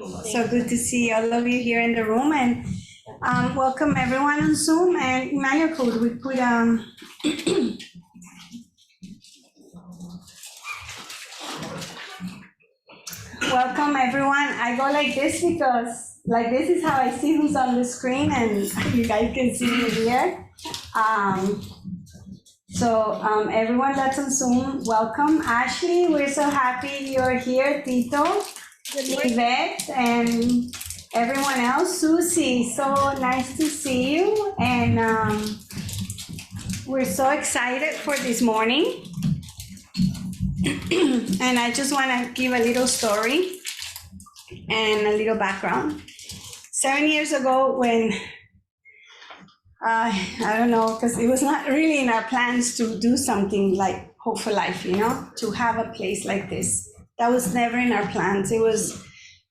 So good to see all of you here in the room, and welcome everyone on Zoom. And Emmanuel, could we put welcome everyone. I go like this because like this is how I see who's on the screen, and you guys can see me here. Everyone that's on Zoom, welcome. Ashley, we're so happy you're here. Tito, Yvette, and everyone else. Susie, so nice to see you. And we're so excited for this morning. And I just want to give a little story and a little background. 7 years ago when I don't know, because it was not really in our plans to do something like Hope4Life, you know, to have a place like this. That was never in our plans. It was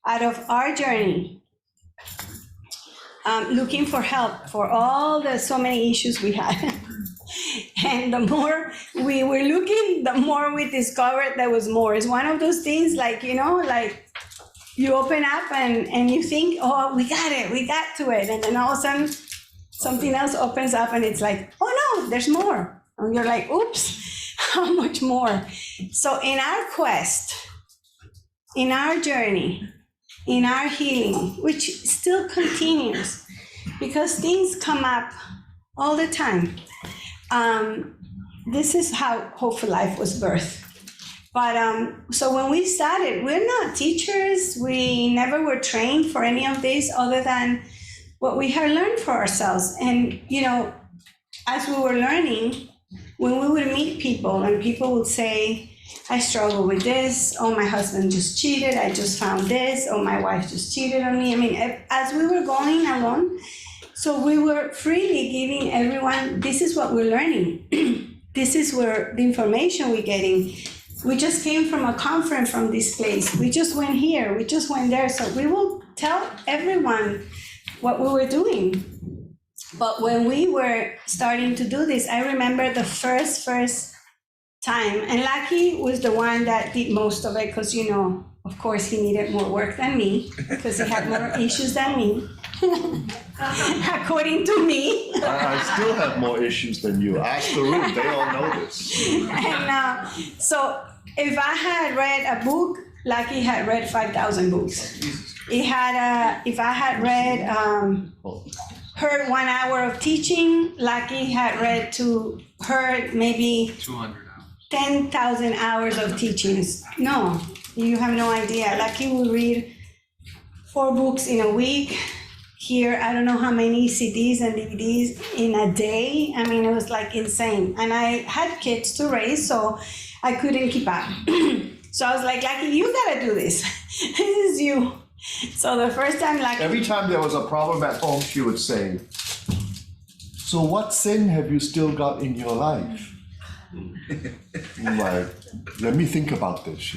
out of our journey, looking for help for all the so many issues we had. And the more we were looking, the more we discovered there was more. It's one of those things like, you know, like you open up and you think, oh, we got it, we got to it. And then all of a sudden, something else opens up and it's like, oh no, there's more. And you're like, oops, how much more? So in our quest, in our journey, in our healing, which still continues, because things come up all the time. This is how Hope4Life was birthed. But so when we started, we're not teachers. We never were trained for any of this other than what we had learned for ourselves. And, you know, as we were learning, when we would meet people and people would say, I struggle with this, oh, my husband just cheated, I just found this, oh, my wife just cheated on me. I mean, as we were going along, so we were freely giving everyone, this is what we're learning. This is where the information we're getting. We just came from a conference from this place. We just went here, we just went there. So we will tell everyone what we were doing. But when we were starting to do this, I remember the first time, and Lucky was the one that did most of it because, you know, of course he needed more work than me because he had more issues than me, according to me. I still have more issues than you. Ask the room, they all know this. And so if I had read a book, Lucky had read 5,000 books. If I had read, heard 1 hour of teaching, Lucky had heard maybe 200 hours. 10,000 hours of teachings. No, you have no idea. Lucky will read 4 books in a week. Here, I don't know how many CDs and DVDs in a day. I mean, it was like insane. And I had kids to raise, so I couldn't keep up. So I was like, Lucky, you gotta do this. This is you. So the first time, Lucky... Every time there was a problem at home, she would say, so what sin have you still got in your life? I'm like, let me think about this.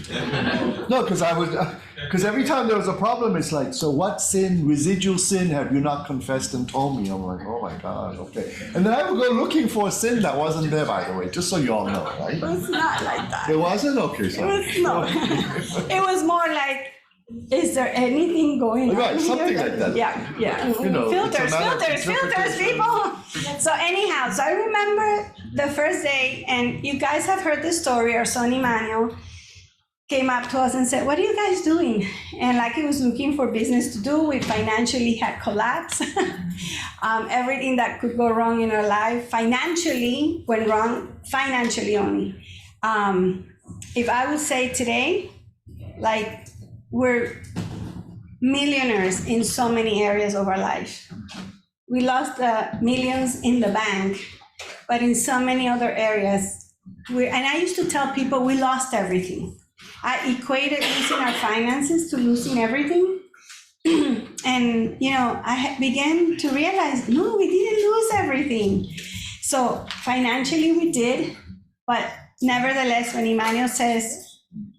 No, because every time there was a problem, it's like, so what sin, residual sin, have you not confessed and told me? I'm like, oh my God, okay. And then I would go looking for a sin that wasn't there, by the way, just so you all know, right? It was not like that. It wasn't? Okay, sorry. It was not. It was more like, is there anything going on? Right, something like that. Yeah. You know, filters, people. So anyhow, so I remember the first day, and you guys have heard this story, our son Emmanuel came up to us and said, what are you guys doing? And like he was looking for business to do, we financially had collapsed. Everything that could go wrong in our life financially went wrong, financially only. If I would say today, like, we're millionaires in so many areas of our life. We lost millions in the bank, but in so many other areas, and I used to tell people we lost everything. I equated losing our finances to losing everything. And, you know, I began to realize, no, we didn't lose everything. So financially we did, but nevertheless, when Emmanuel says,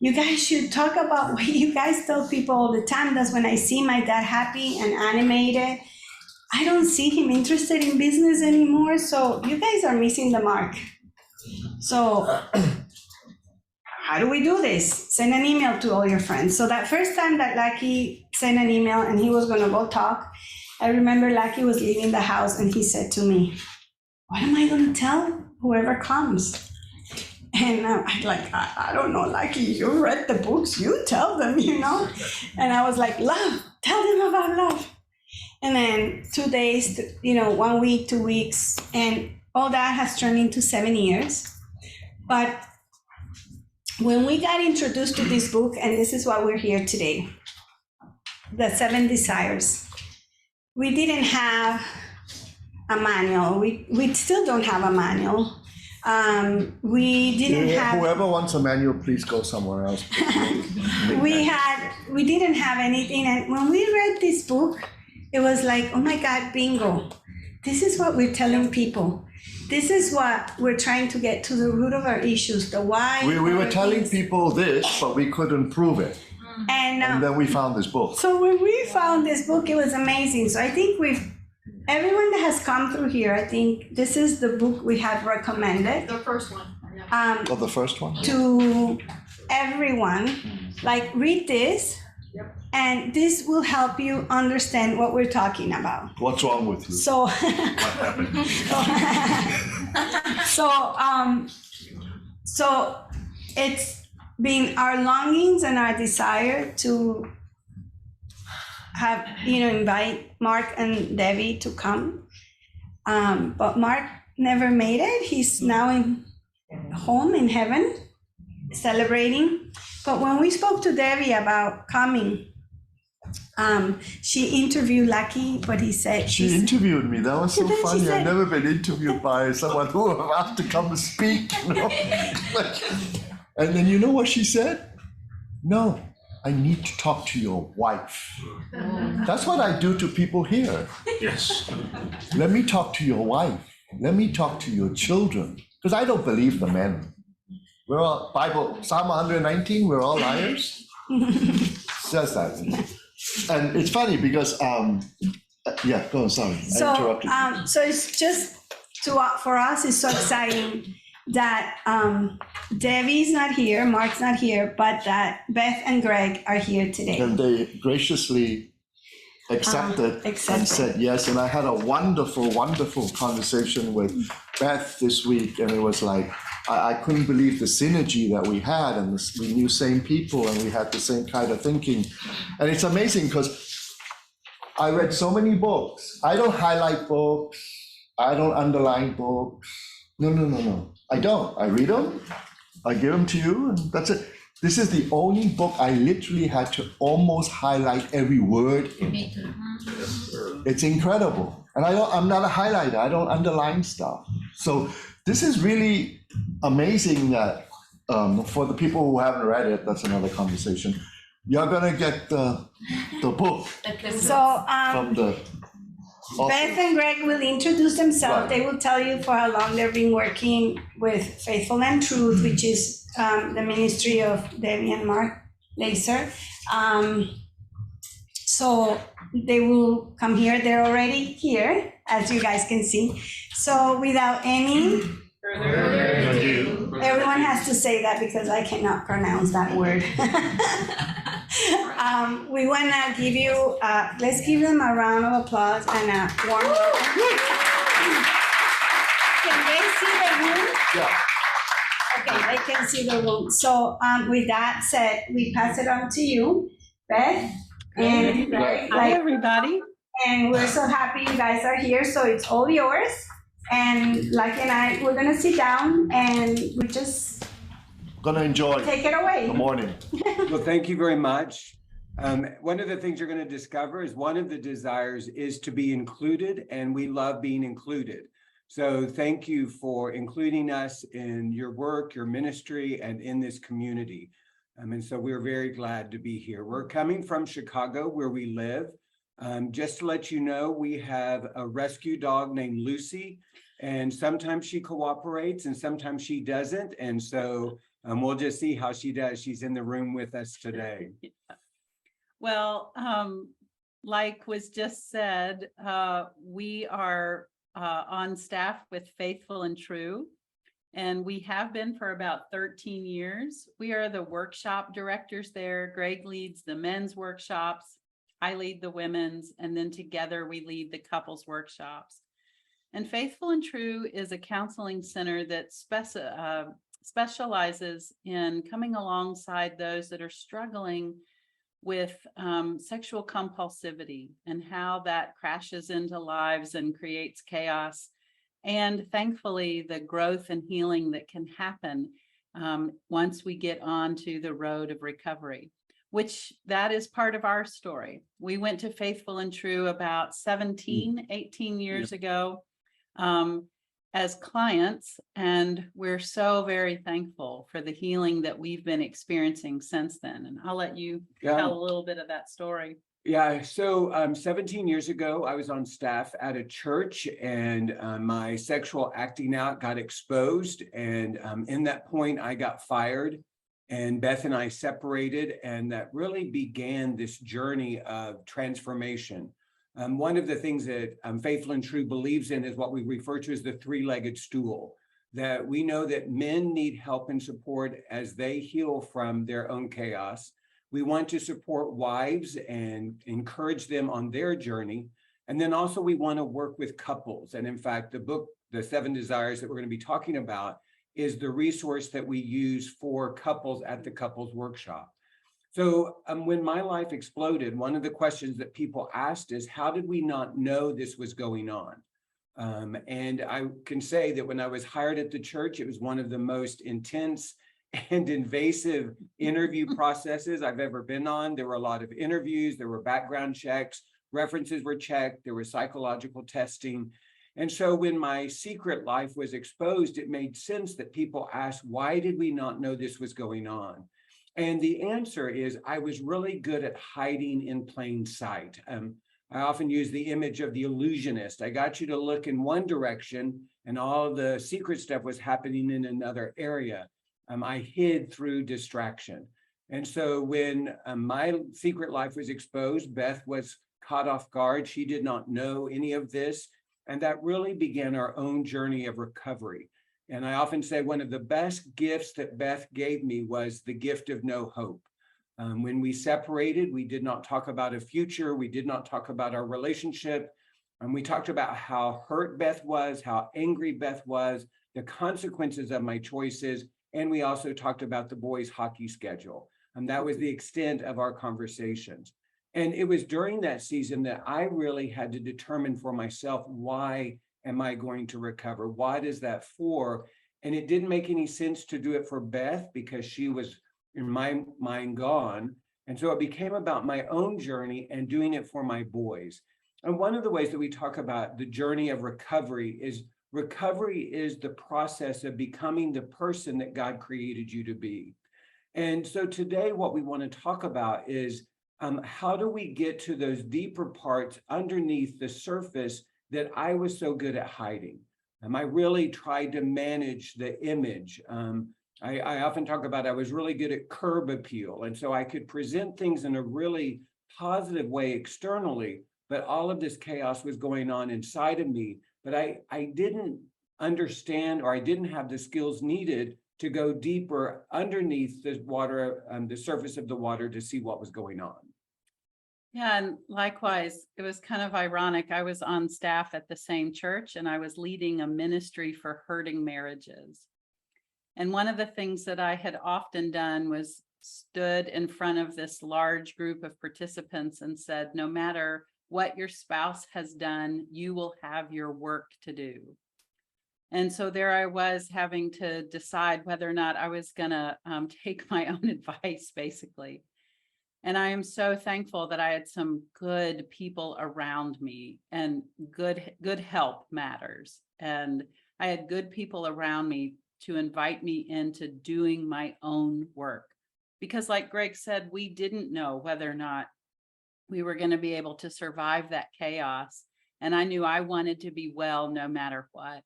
you guys should talk about what you guys tell people all the time. That's when I see my dad happy and animated. I don't see him interested in business anymore. So you guys are missing the mark. So how do we do this? Send an email to all your friends. So that first time that Lucky sent an email and he was going to go talk, I remember Lucky was leaving the house and he said to me, what am I going to tell whoever comes? And I'm like, I don't know, Lucky, you read the books, you tell them, you know? And I was like, love, tell them about love. And then 2 days, 1 week, 2 weeks, and all that has turned into 7 years. But when we got introduced to this book, and this is why we're here today, The 7 Desires, we didn't have a manual. We still don't have a manual. We didn't have. Whoever wants a manual, please go somewhere else. We didn't have anything, and when we read this book, it was like, oh my God, bingo! This is what we're telling people. This is what we're trying to get to the root of our issues, the why. We were telling people this, but we couldn't prove it. And then we found this book. So when we found this book, it was amazing. So I think everyone that has come through here, I think this is the book we have recommended. The first one. The first one? To everyone, like read this, and this will help you understand what we're talking about. What's wrong with you? So, so it's been our longings and our desire to have, invite Mark and Debbie to come. But Mark never made it. He's now home in heaven, celebrating. But when we spoke to Debbie about coming, she interviewed Lucky, but he said... She interviewed me. That was so funny. I've never been interviewed by someone who asked to come and speak. And then you know what she said? No, I need to talk to your wife. That's what I do to people here. Yes. Let me talk to your wife. Let me talk to your children. Because I don't believe the men. We're all, Bible, Psalm 119, we're all liars. Says that. And it's funny because, yeah, go on, sorry. I interrupted you. So it's just, for us, it's so exciting that Debbie's not here, Mark's not here, but that Beth and Greg are here today. And they graciously accepted and said yes. And I had a wonderful, wonderful conversation with Beth this week, and it was like, I couldn't believe the synergy that we had, and we knew same people, and we had the same kind of thinking. And it's amazing because I read so many books. I don't highlight books. I don't underline books. No. I don't. I read them. I give them to you, and that's it. This is the only book I literally had to almost highlight every word in. Me too. It's incredible. And I'm not a highlighter. I don't underline stuff. So this is really amazing that for the people who haven't read it, that's another conversation. You're gonna get the book So from the Beth and Greg will introduce themselves. Right. They will tell you for how long they've been working with Faithful and Truth, which is the ministry of Debbie and Mark Laaser. So they will come here. They're already here, as you guys can see. So without any further ado, everyone has to say that because I cannot pronounce that word. We want to give you, let's give them a round of applause and a warm welcome. Can they see the room? Yeah. Okay, they can see the room. So with that said, we pass it on to you, Beth. And Hi, everybody. And we're so happy you guys are here. So it's all yours. And Lucky and I, we're going to sit down and we just Gonna enjoy take it away. the morning. Well, thank you very much. One of the things you're going to discover is one of the desires is to be included, and we love being included. So thank you for including us in your work, your ministry, and in this community. And so we're very glad to be here. We're coming from Chicago, where we live. Just to let you know, we have a rescue dog named Lucy, and sometimes she cooperates and sometimes she doesn't. And so we'll just see how she does. She's in the room with us today. Well, like was just said, we are on staff with Faithful and True. And we have been for about 13 years. We are the workshop directors there. Greg leads the men's workshops. I lead the women's, and then together we lead the couples workshops. And Faithful and True is a counseling center that specializes in coming alongside those that are struggling with sexual compulsivity and how that crashes into lives and creates chaos. And thankfully, the growth and healing that can happen once we get onto the road of recovery, which that is part of our story. We went to Faithful and True about 18 years ago as clients, and we're so very thankful for the healing that we've been experiencing since then. And I'll let you tell a little bit of that story. Yeah, so 17 years ago, I was on staff at a church, and my sexual acting out got exposed. And in that point, I got fired, and Beth and I separated, and that really began this journey of transformation. One of the things that Faithful and True believes in is what we refer to as the three-legged stool, that we know that men need help and support as they heal from their own chaos. We want to support wives and encourage them on their journey. And then also we want to work with couples. And in fact, the book, The 7 Desires that we're going to be talking about, is the resource that we use for couples at the couples workshop. So when my life exploded, one of the questions that people asked is, how did we not know this was going on? And I can say that when I was hired at the church, it was one of the most intense and invasive interview processes I've ever been on. There were a lot of interviews, there were background checks, references were checked, there was psychological testing. And so when my secret life was exposed, it made sense that people asked, why did we not know this was going on? And the answer is, I was really good at hiding in plain sight. I often use the image of the illusionist. I got you to look in one direction and all the secret stuff was happening in another area. I hid through distraction. And so when my secret life was exposed, Beth was caught off guard. She did not know any of this. And that really began our own journey of recovery. And I often say one of the best gifts that Beth gave me was the gift of no hope. When we separated, we did not talk about a future. We did not talk about our relationship. And we talked about how hurt Beth was, how angry Beth was, the consequences of my choices. And we also talked about the boys' hockey schedule. And that was the extent of our conversations. And it was during that season that I really had to determine for myself, why am I going to recover? What is that for? And it didn't make any sense to do it for Beth because she was, in my mind, gone. And so it became about my own journey and doing it for my boys. And one of the ways that we talk about the journey of recovery is the process of becoming the person that God created you to be. And so today, what we want to talk about is how do we get to those deeper parts underneath the surface that I was so good at hiding? I really tried to manage the image. I often talk about I was really good at curb appeal. And so I could present things in a really positive way externally, but all of this chaos was going on inside of me. But I didn't understand, or I didn't have the skills needed to go deeper underneath the water, the surface of the water, to see what was going on. Yeah, and likewise, it was kind of ironic. I was on staff at the same church and I was leading a ministry for hurting marriages. And one of the things that I had often done was stood in front of this large group of participants and said, no matter what your spouse has done, you will have your work to do. And so there I was having to decide whether or not I was going to take my own advice, basically. And I am so thankful that I had some good people around me, and good help matters. And I had good people around me to invite me into doing my own work. Because like Greg said, we didn't know whether or not we were going to be able to survive that chaos. And I knew I wanted to be well no matter what.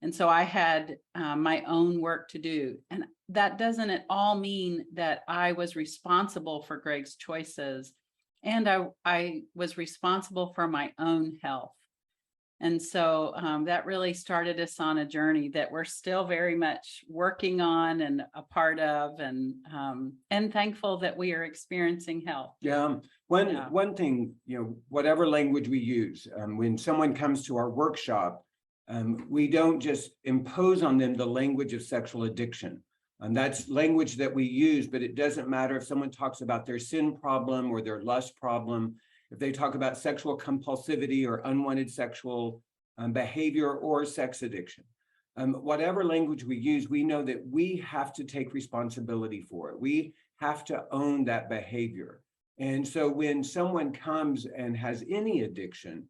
And so I had my own work to do. And that doesn't at all mean that I was responsible for Greg's choices. And I was responsible for my own health. And so that really started us on a journey that we're still very much working on and a part of, and thankful that we are experiencing help. Yeah. Yeah. One thing, whatever language we use, when someone comes to our workshop, we don't just impose on them the language of sexual addiction. And that's language that we use, but it doesn't matter if someone talks about their sin problem or their lust problem, if they talk about sexual compulsivity or unwanted sexual behavior or sex addiction. Whatever language we use, we know that we have to take responsibility for it. We have to own that behavior. And so when someone comes and has any addiction,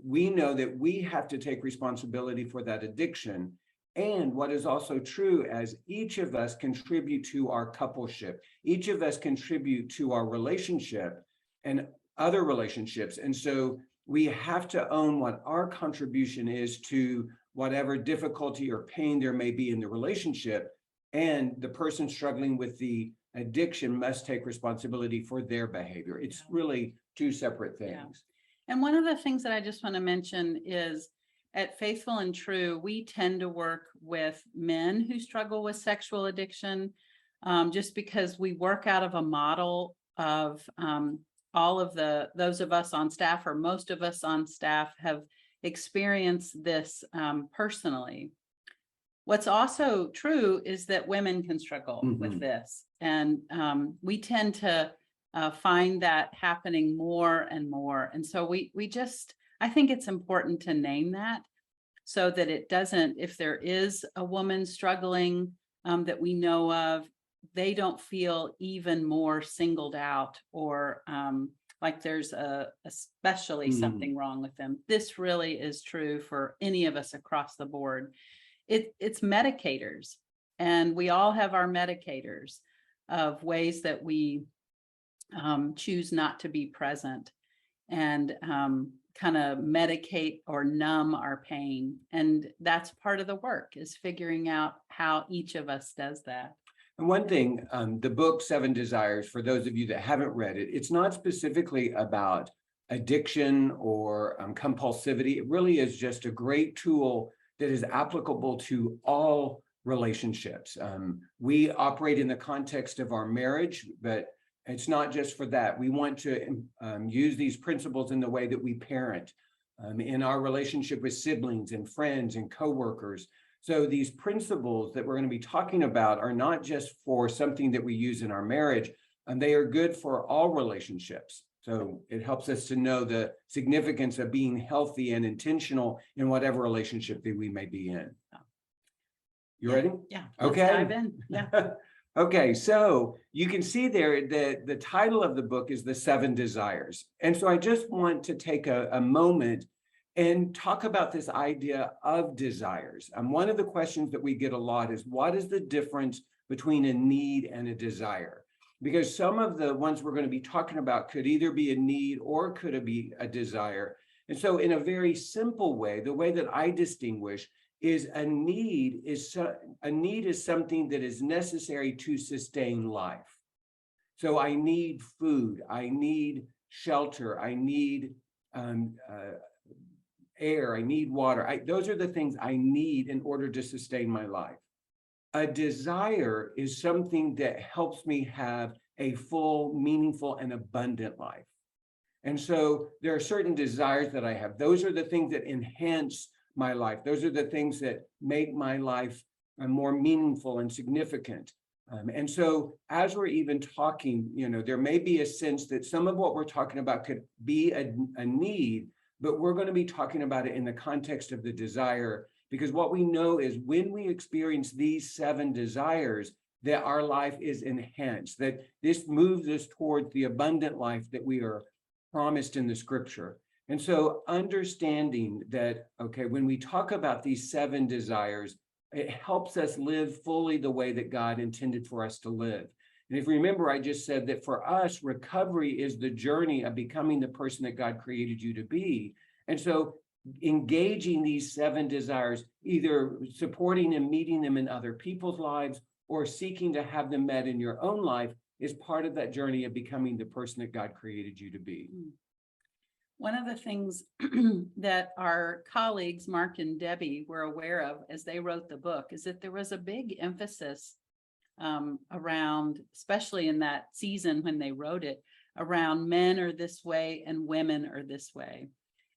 we know that we have to take responsibility for that addiction. And what is also true, as each of us contribute to our coupleship, each of us contribute to our relationship and other relationships. And so we have to own what our contribution is to whatever difficulty or pain there may be in the relationship. And the person struggling with the addiction must take responsibility for their behavior. It's really two separate things. Yeah. And one of the things that I just want to mention is at Faithful and True, we tend to work with men who struggle with sexual addiction, just because we work out of a model of all of those of us on staff, or most of us on staff, have experienced this personally. What's also true is that women can struggle with this. And we tend to find that happening more and more. And so I think it's important to name that, so that it doesn't, if there is a woman struggling that we know of, they don't feel even more singled out or like there's especially something wrong with them. This really is true for any of us across the board. It's medicators, and we all have our medicators of ways that we choose not to be present and kind of medicate or numb our pain. And that's part of the work, is figuring out how each of us does that. And one thing, the book 7 Desires, for those of you that haven't read it, it's not specifically about addiction or compulsivity. It really is just a great tool that is applicable to all relationships. We operate in the context of our marriage, but it's not just for that. We want to use these principles in the way that we parent, in our relationship with siblings and friends and coworkers. So these principles that we're going to be talking about are not just for something that we use in our marriage, and they are good for all relationships. So it helps us to know the significance of being healthy and intentional in whatever relationship that we may be in. You ready? Yeah. Okay. Let's dive in. Yeah. Okay, so you can see there that the title of the book is The 7 Desires. And so I just want to take a moment and talk about this idea of desires. One of the questions that we get a lot is, what is the difference between a need and a desire? Because some of the ones we're going to be talking about could either be a need or could it be a desire. And so in a very simple way, the way that I distinguish is a need is something that is necessary to sustain life. So I need food, I need shelter, I need air, I need water. Those are the things I need in order to sustain my life. A desire is something that helps me have a full, meaningful, and abundant life. And so there are certain desires that I have. Those are the things that enhance my life. Those are the things that make my life more meaningful and significant. And so as we're even talking, there may be a sense that some of what we're talking about could be a need, but we're going to be talking about it in the context of the desire, because what we know is when we experience these 7 desires, that our life is enhanced, that this moves us towards the abundant life that we are promised in the scripture. And so understanding that, okay, when we talk about these 7 desires, it helps us live fully the way that God intended for us to live. And if you remember, I just said that for us, recovery is the journey of becoming the person that God created you to be. And so engaging these 7 desires, either supporting and meeting them in other people's lives or seeking to have them met in your own life, is part of that journey of becoming the person that God created you to be. One of the things that our colleagues, Mark and Debbie, were aware of as they wrote the book is that there was a big emphasis around, especially in that season when they wrote it, around men are this way and women are this way.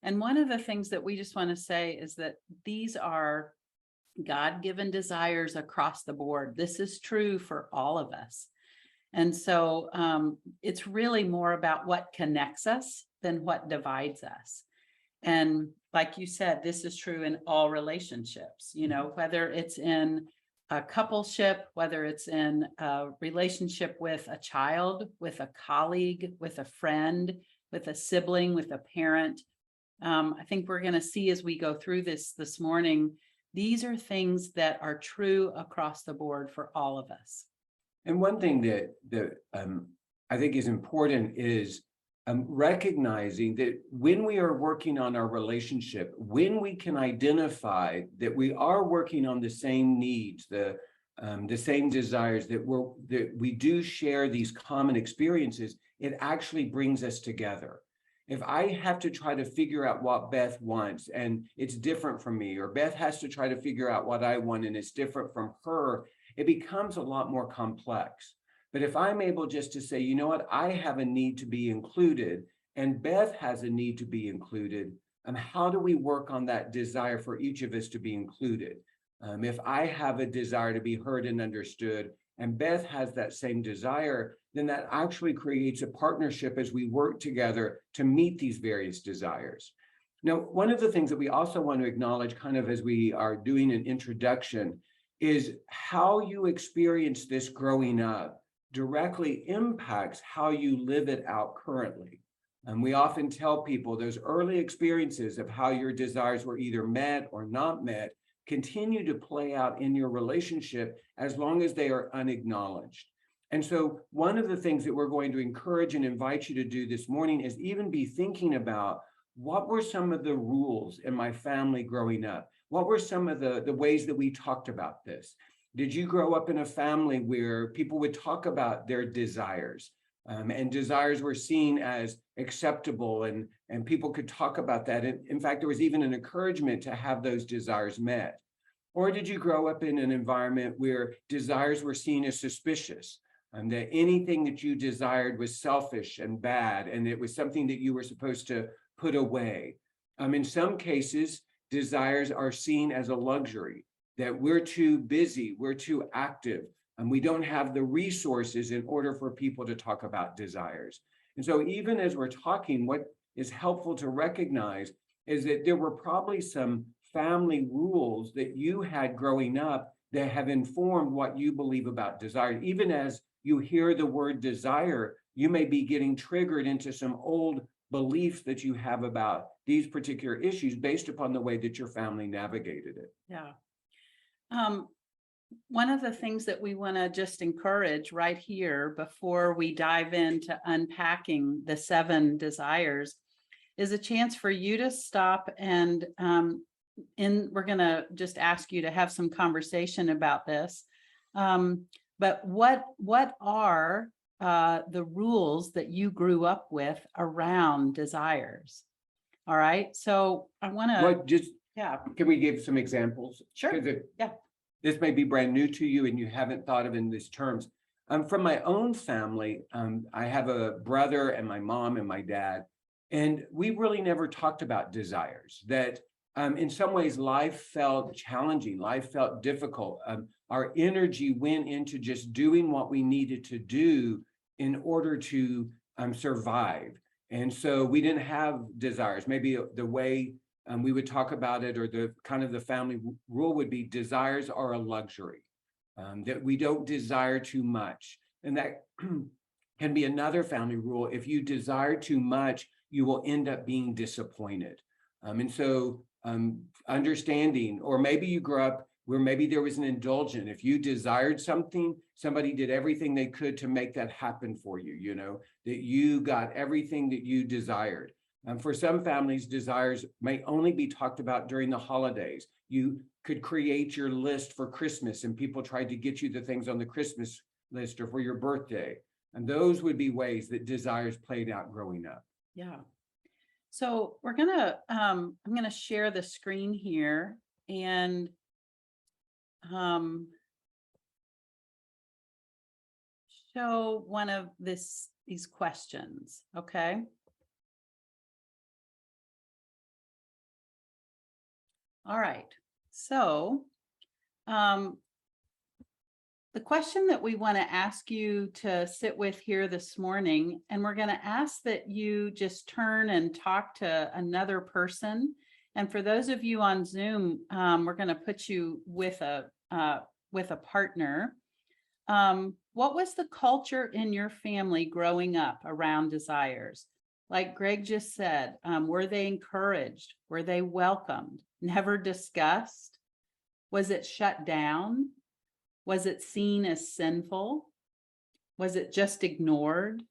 And one of the things that we just want to say is that these are God-given desires across the board. This is true for all of us. And so it's really more about what connects us than what divides us. And like you said, this is true in all relationships, you know, whether it's in a coupleship, whether it's in a relationship with a child, with a colleague, with a friend, with a sibling, with a parent. I think we're going to see as we go through this morning, these are things that are true across the board for all of us. And one thing that I think is important is recognizing that when we are working on our relationship, when we can identify that we are working on the same needs, the same desires, that we do share these common experiences, it actually brings us together. If I have to try to figure out what Beth wants and it's different from me, or Beth has to try to figure out what I want and it's different from her, it becomes a lot more complex. But if I'm able just to say, you know what, I have a need to be included and Beth has a need to be included, how do we work on that desire for each of us to be included? If I have a desire to be heard and understood and Beth has that same desire, then that actually creates a partnership as we work together to meet these various desires. Now, one of the things that we also want to acknowledge kind of as we are doing an introduction is how you experience this growing up directly impacts how you live it out currently. And we often tell people those early experiences of how your desires were either met or not met continue to play out in your relationship as long as they are unacknowledged. And so one of the things that we're going to encourage and invite you to do this morning is even be thinking about what were some of the rules in my family growing up? What were some of the ways that we talked about this? Did you grow up in a family where people would talk about their desires and desires were seen as acceptable and people could talk about that? And in fact, there was even an encouragement to have those desires met. Or did you grow up in an environment where desires were seen as suspicious? That anything that you desired was selfish and bad, and it was something that you were supposed to put away. In some cases, desires are seen as a luxury, that we're too busy, we're too active, and we don't have the resources in order for people to talk about desires. And so even as we're talking, what is helpful to recognize is that there were probably some family rules that you had growing up that have informed what you believe about desire. Even as you hear the word desire, you may be getting triggered into some old beliefs that you have about these particular issues based upon the way that your family navigated it. Yeah. One of the things that we want to just encourage right here before we dive into unpacking the 7 desires is a chance for you to stop and we're going to just ask you to have some conversation about this. But what are the rules that you grew up with around desires? All right. So I want to. Yeah. Can we give some examples? Sure. Yeah. This may be brand new to you and you haven't thought of it in these terms. From my own family, I have a brother and my mom and my dad, and we really never talked about desires. That in some ways life felt challenging, life felt difficult. Our energy went into just doing what we needed to do in order to survive. And so we didn't have desires. Maybe the way we would talk about it, or the kind of the family rule would be desires are a luxury, that we don't desire too much. And that can be another family rule. If you desire too much, you will end up being disappointed. And so understanding, or maybe you grew up where maybe there was an indulgent. If you desired something, somebody did everything they could to make that happen for you, you know, that you got everything that you desired. For some families, desires may only be talked about during the holidays. You could create your list for Christmas and people tried to get you the things on the Christmas list or for your birthday. And those would be ways that desires played out growing up. Yeah. So I'm gonna share the screen here and show one of these questions, okay? All right, so the question that we want to ask you to sit with here this morning, and we're going to ask that you just turn and talk to another person. And for those of you on Zoom, we're going to put you with a partner. What was the culture in your family growing up around desires? Like Greg just said, were they encouraged? Were they welcomed? Never discussed? Was it shut down? Was it seen as sinful? Was it just ignored?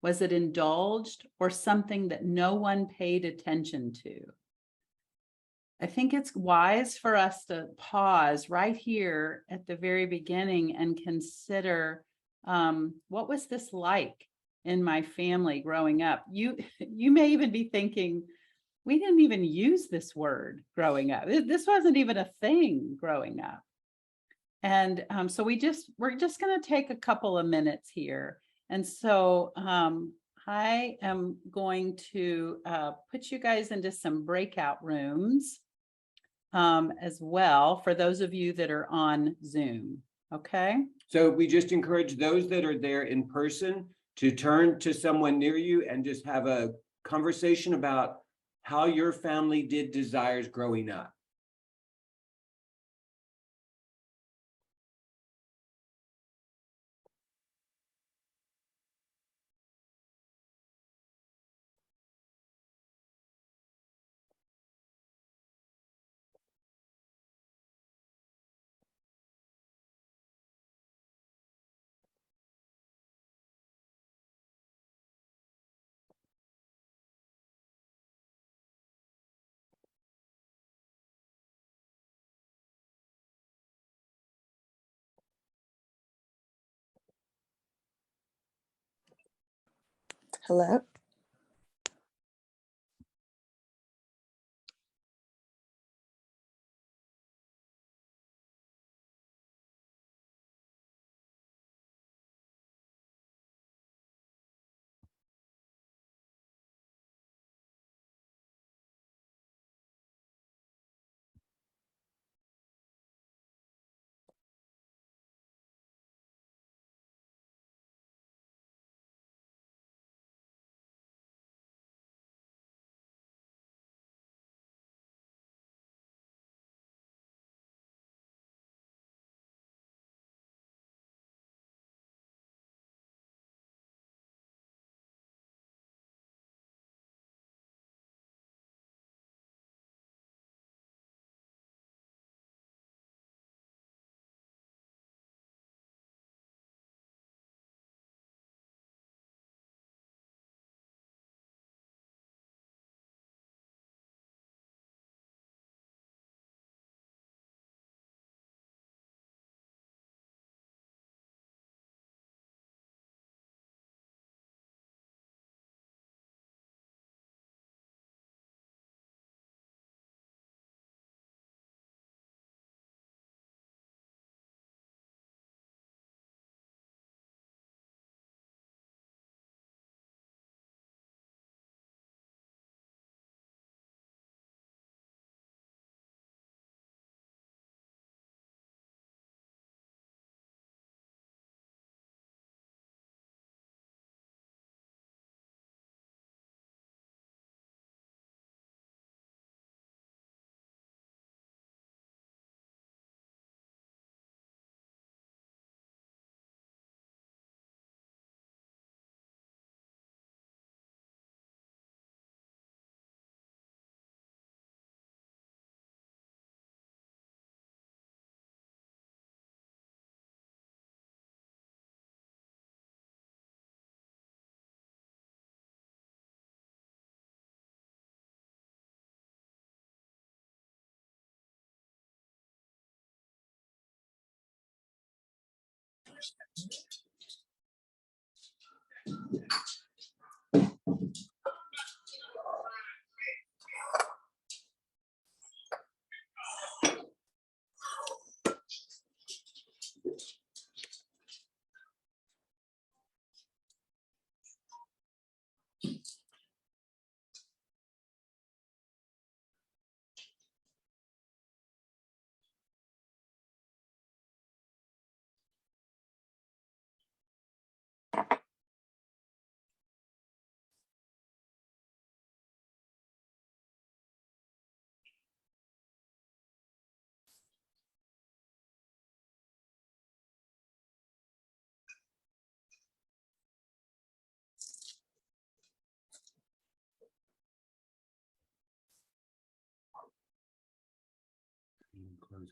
Was it indulged or something that no one paid attention to? I think it's wise for us to pause right here at the very beginning and consider what was this like in my family growing up? You may even be thinking, we didn't even use this word growing up. This wasn't even a thing growing up. And so we're just going to take a couple of minutes here. And so I am going to put you guys into some breakout rooms as well for those of you that are on Zoom. Okay. So we just encourage those that are there in person to turn to someone near you and just have a conversation about how your family did desires growing up. Hello.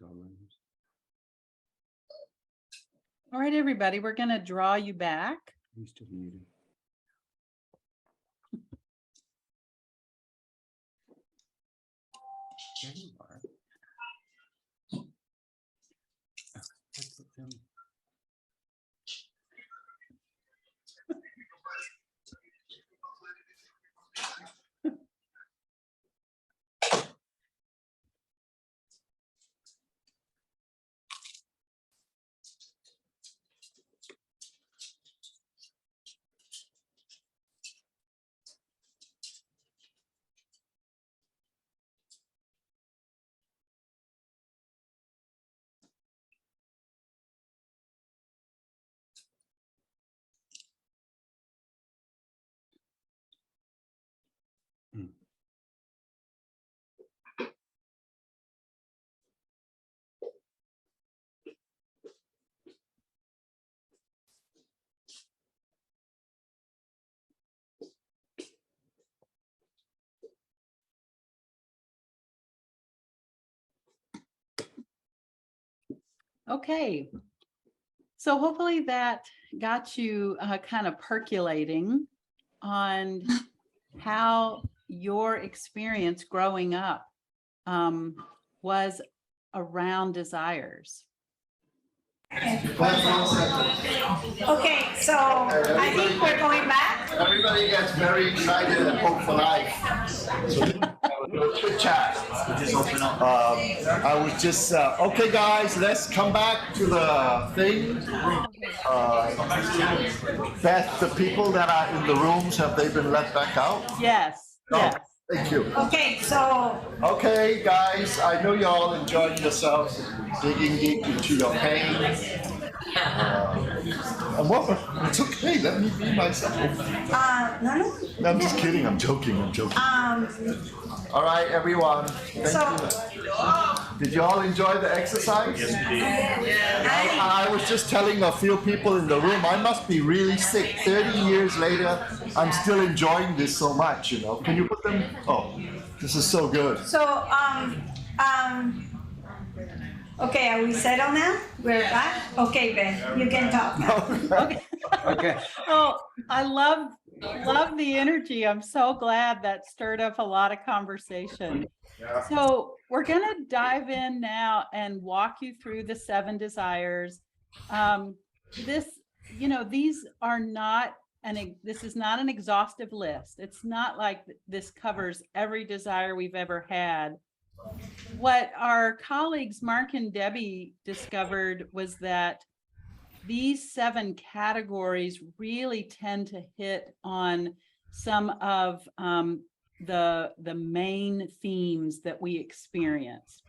All right, everybody, we're going to draw you back. He's still muted. There you are. Let's put them- Okay. So hopefully that got you kind of percolating on how your experience growing up was around desires. Okay, so I think we're going back. Everybody gets very excited at Hope4Life. So quick chat. Just open up. I was just, okay guys, let's come back to the thing. Beth, the people that are in the rooms, have they been let back out? Yes, yes. Thank you. Okay, so Okay, guys, I know you all enjoyed yourselves digging deep into your pain. And what? It's okay. Let me be myself. no. No, I'm just kidding. I'm joking. All right, everyone. Thank you. Did you all enjoy the exercise? Yes, we did. I was just telling a few people in the room, I must be really sick. 30 years later, I'm still enjoying this so much, you know. Can you put them? Oh, this is so good. So, okay, are we settled now? We're back? Okay, Ben, you can talk now. Okay. Okay. Oh, I love the energy. I'm so glad that stirred up a lot of conversation. So we're going to dive in now and walk you through the 7 desires. These are not this is not an exhaustive list. It's not like this covers every desire we've ever had. What our colleagues Mark and Debbie discovered was that these 7 categories really tend to hit on some of the main themes that we experience,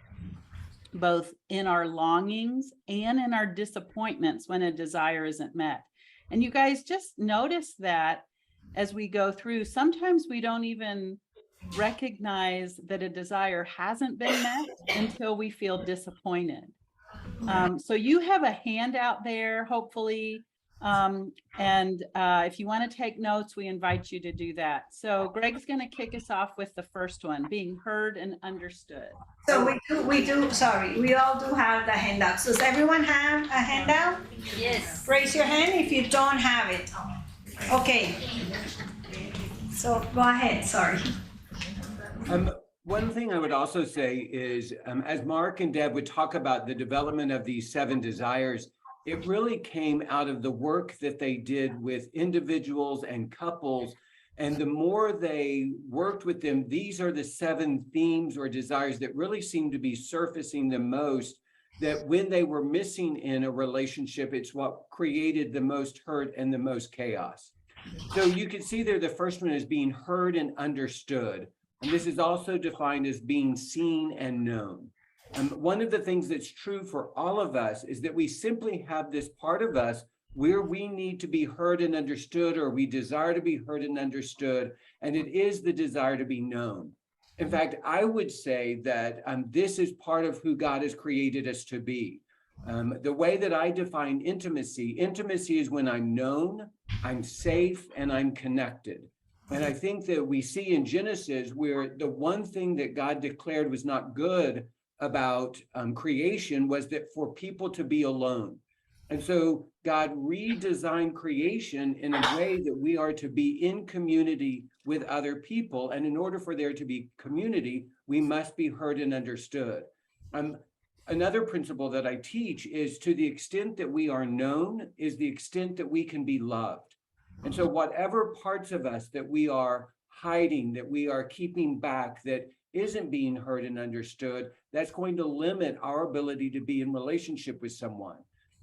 both in our longings and in our disappointments when a desire isn't met. And you guys just notice that as we go through, sometimes we don't even recognize that a desire hasn't been met until we feel disappointed. So you have a handout there, hopefully. If you want to take notes, we invite you to do that. So Greg's going to kick us off with the first one, being heard and understood. So we all do have the handouts. Does everyone have a handout? Yes. Raise your hand if you don't have it. Okay. So go ahead, sorry. One thing I would also say is, as Mark and Deb would talk about the development of these 7 desires, it really came out of the work that they did with individuals and couples. And the more they worked with them, these are the 7 themes or desires that really seem to be surfacing the most, that when they were missing in a relationship, it's what created the most hurt and the most chaos. So you can see there, the first one is being heard and understood. And this is also defined as being seen and known. One of the things that's true for all of us is that we simply have this part of us where we need to be heard and understood, or we desire to be heard and understood, and it is the desire to be known. In fact, I would say that this is part of who God has created us to be. The way that I define intimacy is when I'm known, I'm safe, and I'm connected. And I think that we see in Genesis where the one thing that God declared was not good about creation was that for people to be alone. And so God redesigned creation in a way that we are to be in community with other people. And in order for there to be community, we must be heard and understood. Another principle that I teach is to the extent that we are known is the extent that we can be loved. And so whatever parts of us that we are hiding, that we are keeping back, that isn't being heard and understood, that's going to limit our ability to be in relationship with someone.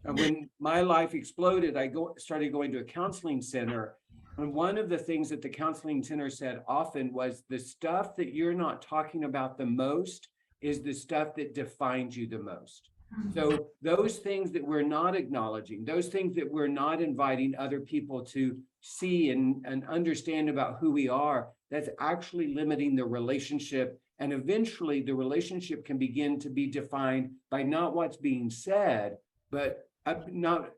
And when my life exploded, I started going to a counseling center. And one of the things that the counseling center said often was the stuff that you're not talking about the most is the stuff that defines you the most. So those things that we're not acknowledging, those things that we're not inviting other people to see and understand about who we are, that's actually limiting the relationship. And eventually the relationship can begin to be defined by not what's being said, but not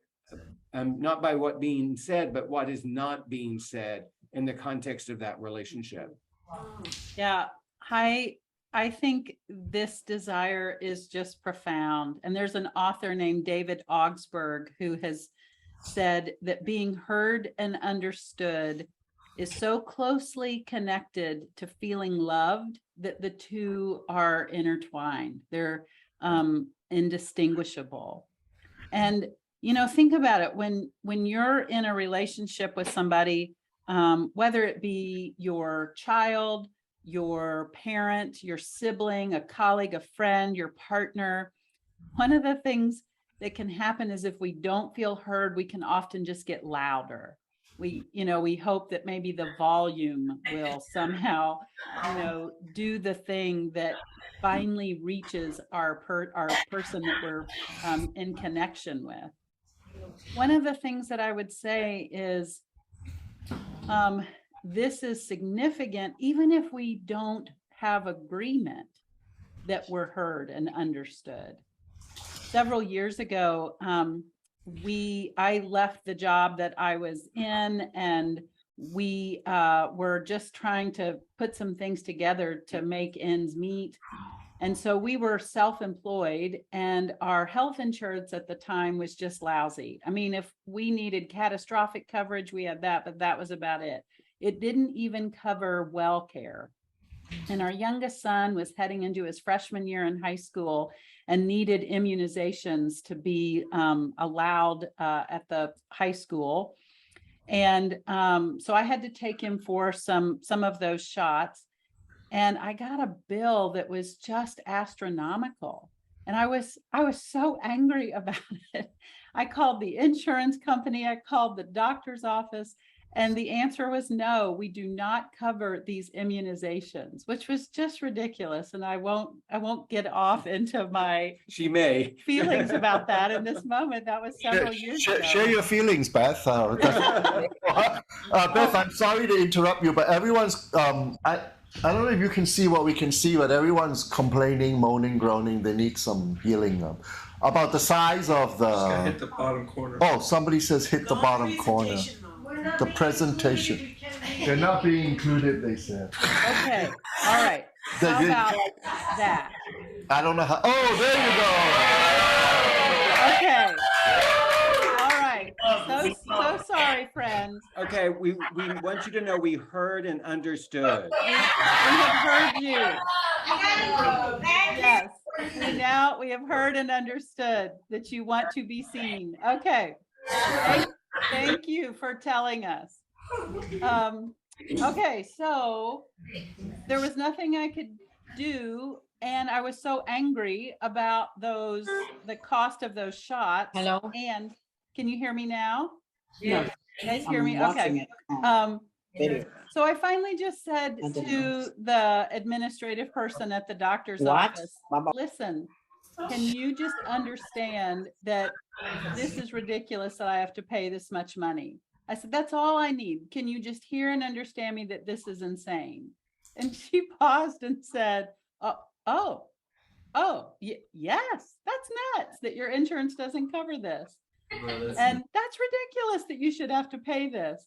by what being said, but what is not being said in the context of that relationship. Yeah, I think this desire is just profound. And there's an author named David Augsburg who has said that being heard and understood is so closely connected to feeling loved that the two are intertwined. They're indistinguishable. And, you know, think about it. When you're in a relationship with somebody, whether it be your child, your parent, your sibling, a colleague, a friend, your partner, one of the things that can happen is if we don't feel heard, we can often just get louder. We hope that maybe the volume will somehow, do the thing that finally reaches our person that we're in connection with. One of the things that I would say is this is significant, even if we don't have agreement that we're heard and understood. Several years ago, I left the job that I was in, and we were just trying to put some things together to make ends meet. And so we were self-employed, and our health insurance at the time was just lousy. I mean, if we needed catastrophic coverage, we had that, but that was about it. It didn't even cover well care. And our youngest son was heading into his freshman year in high school and needed immunizations to be allowed at the high school. And so I had to take him for some of those shots. And I got a bill that was just astronomical. And I was so angry about it. I called the insurance company, I called the doctor's office, and the answer was no, we do not cover these immunizations, which was just ridiculous. And I won't get off into my feelings about that in this moment. That was several years ago. Share your feelings, Beth. Beth, I'm sorry to interrupt you, but everyone's I don't know if you can see what we can see, but everyone's complaining, moaning, groaning. They need some healing about the size of the. Just gotta hit the bottom corner. Oh, somebody says hit the bottom corner. The presentation. They're not being included, they said. Okay. All right. How about that? I don't know how. Oh, there you go. Okay. All right. So sorry, friends. Okay, we want you to know we heard and understood. We have heard you. Yes. We have heard and understood that you want to be seen. Okay. Thank you for telling us. Okay, so there was nothing I could do, and I was so angry about the cost of those shots. Hello? And can you hear me now? Yeah. You guys hear me? Okay. So I finally just said to the administrative person at the doctor's office, listen, can you just understand that this is ridiculous that I have to pay this much money? I said, that's all I need. Can you just hear and understand me that this is insane? And she paused and said, yes, that's nuts that your insurance doesn't cover this. And that's ridiculous that you should have to pay this.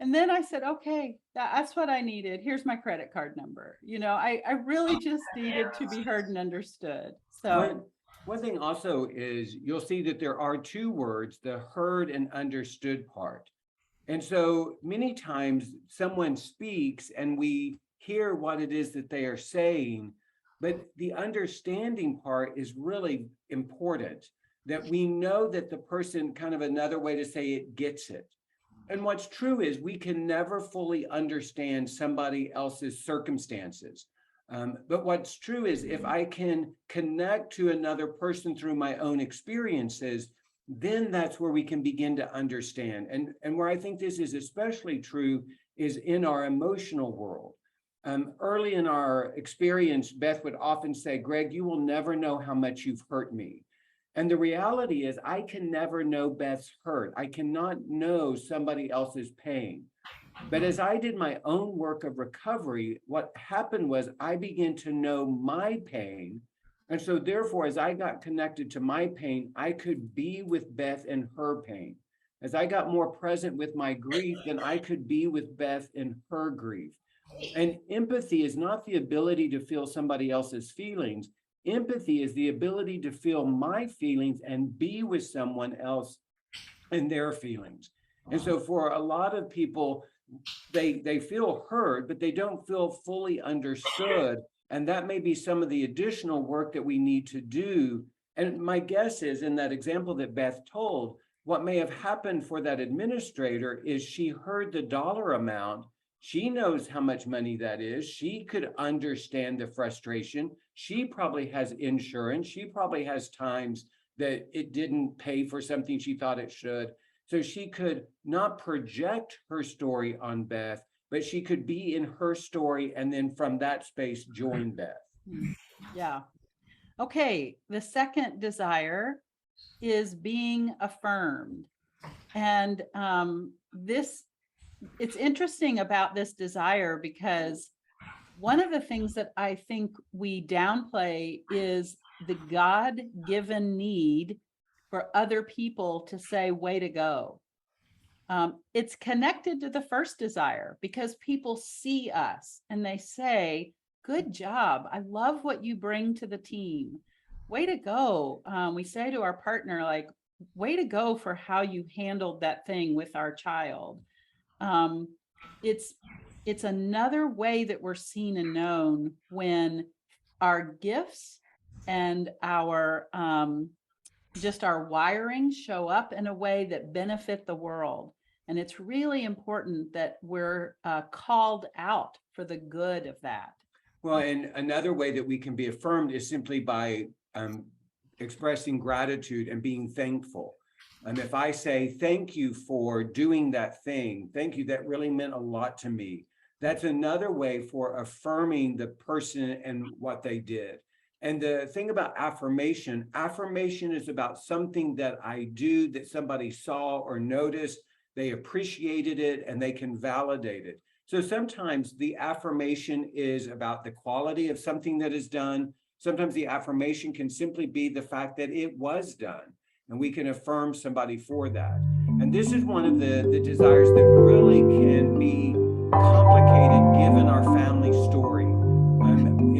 And then I said, okay, that's what I needed. Here's my credit card number. I really just needed to be heard and understood. So One thing also is you'll see that there are two words, the heard and understood part. And so many times someone speaks and we hear what it is that they are saying, but the understanding part is really important, that we know that the person, kind of another way to say it, gets it. And what's true is we can never fully understand somebody else's circumstances. But what's true is if I can connect to another person through my own experiences, then that's where we can begin to understand. And where I think this is especially true is in our emotional world. Early in our experience, Beth would often say, Greg, you will never know how much you've hurt me. And the reality is I can never know Beth's hurt. I cannot know somebody else's pain. But as I did my own work of recovery, what happened was I began to know my pain. And so therefore, as I got connected to my pain, I could be with Beth in her pain. As I got more present with my grief, then I could be with Beth in her grief. And empathy is not the ability to feel somebody else's feelings. Empathy is the ability to feel my feelings and be with someone else in their feelings. And so for a lot of people, they feel heard, but they don't feel fully understood. And that may be some of the additional work that we need to do. And my guess is, in that example that Beth told, what may have happened for that administrator is she heard the dollar amount. She knows how much money that is. She could understand the frustration. She probably has insurance. She probably has times that it didn't pay for something she thought it should. So she could not project her story on Beth, but she could be in her story and then from that space join Beth. yeah. Okay, the second desire is being affirmed. And it's interesting about this desire because one of the things that I think we downplay is the God-given need for other people to say, way to go. It's connected to the first desire because people see us and they say, good job. I love what you bring to the team. Way to go. We say to our partner, like, way to go for how you handled that thing with our child. It's another way that we're seen and known when our gifts and our just our wiring show up in a way that benefit the world. And it's really important that we're called out for the good of that. Well, and another way that we can be affirmed is simply by expressing gratitude and being thankful. And if I say, thank you for doing that thing, thank you, that really meant a lot to me. That's another way for affirming the person and what they did. And the thing about affirmation is about something that I do that somebody saw or noticed, they appreciated it, and they can validate it. So sometimes the affirmation is about the quality of something that is done. Sometimes the affirmation can simply be the fact that it was done, and we can affirm somebody for that. And this is one of the desires that really can be complicated given our family story.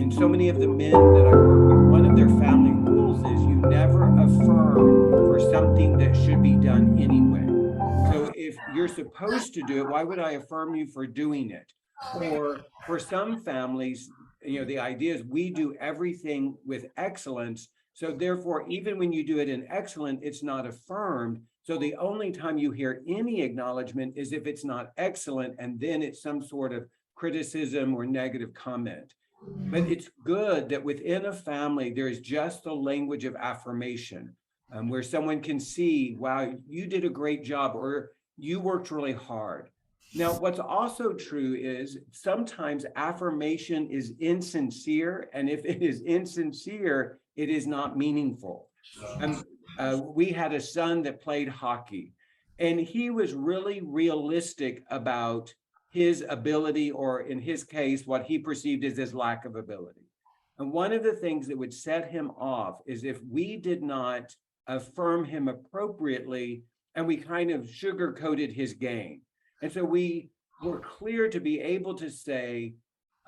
In so many of the men that I work with, one of their family rules is you never affirm for something that should be done anyway. So if you're supposed to do it, why would I affirm you for doing it? Or for some families, the idea is we do everything with excellence. So therefore, even when you do it in excellent, it's not affirmed. So the only time you hear any acknowledgement is if it's not excellent, and then it's some sort of criticism or negative comment. But it's good that within a family, there is just a language of affirmation where someone can see, wow, you did a great job, or you worked really hard. Now, what's also true is sometimes affirmation is insincere, and if it is insincere, it is not meaningful. We had a son that played hockey, and he was really realistic about his ability, or in his case, what he perceived as his lack of ability. And one of the things that would set him off is if we did not affirm him appropriately and we kind of sugar-coated his game. And so we were clear to be able to say,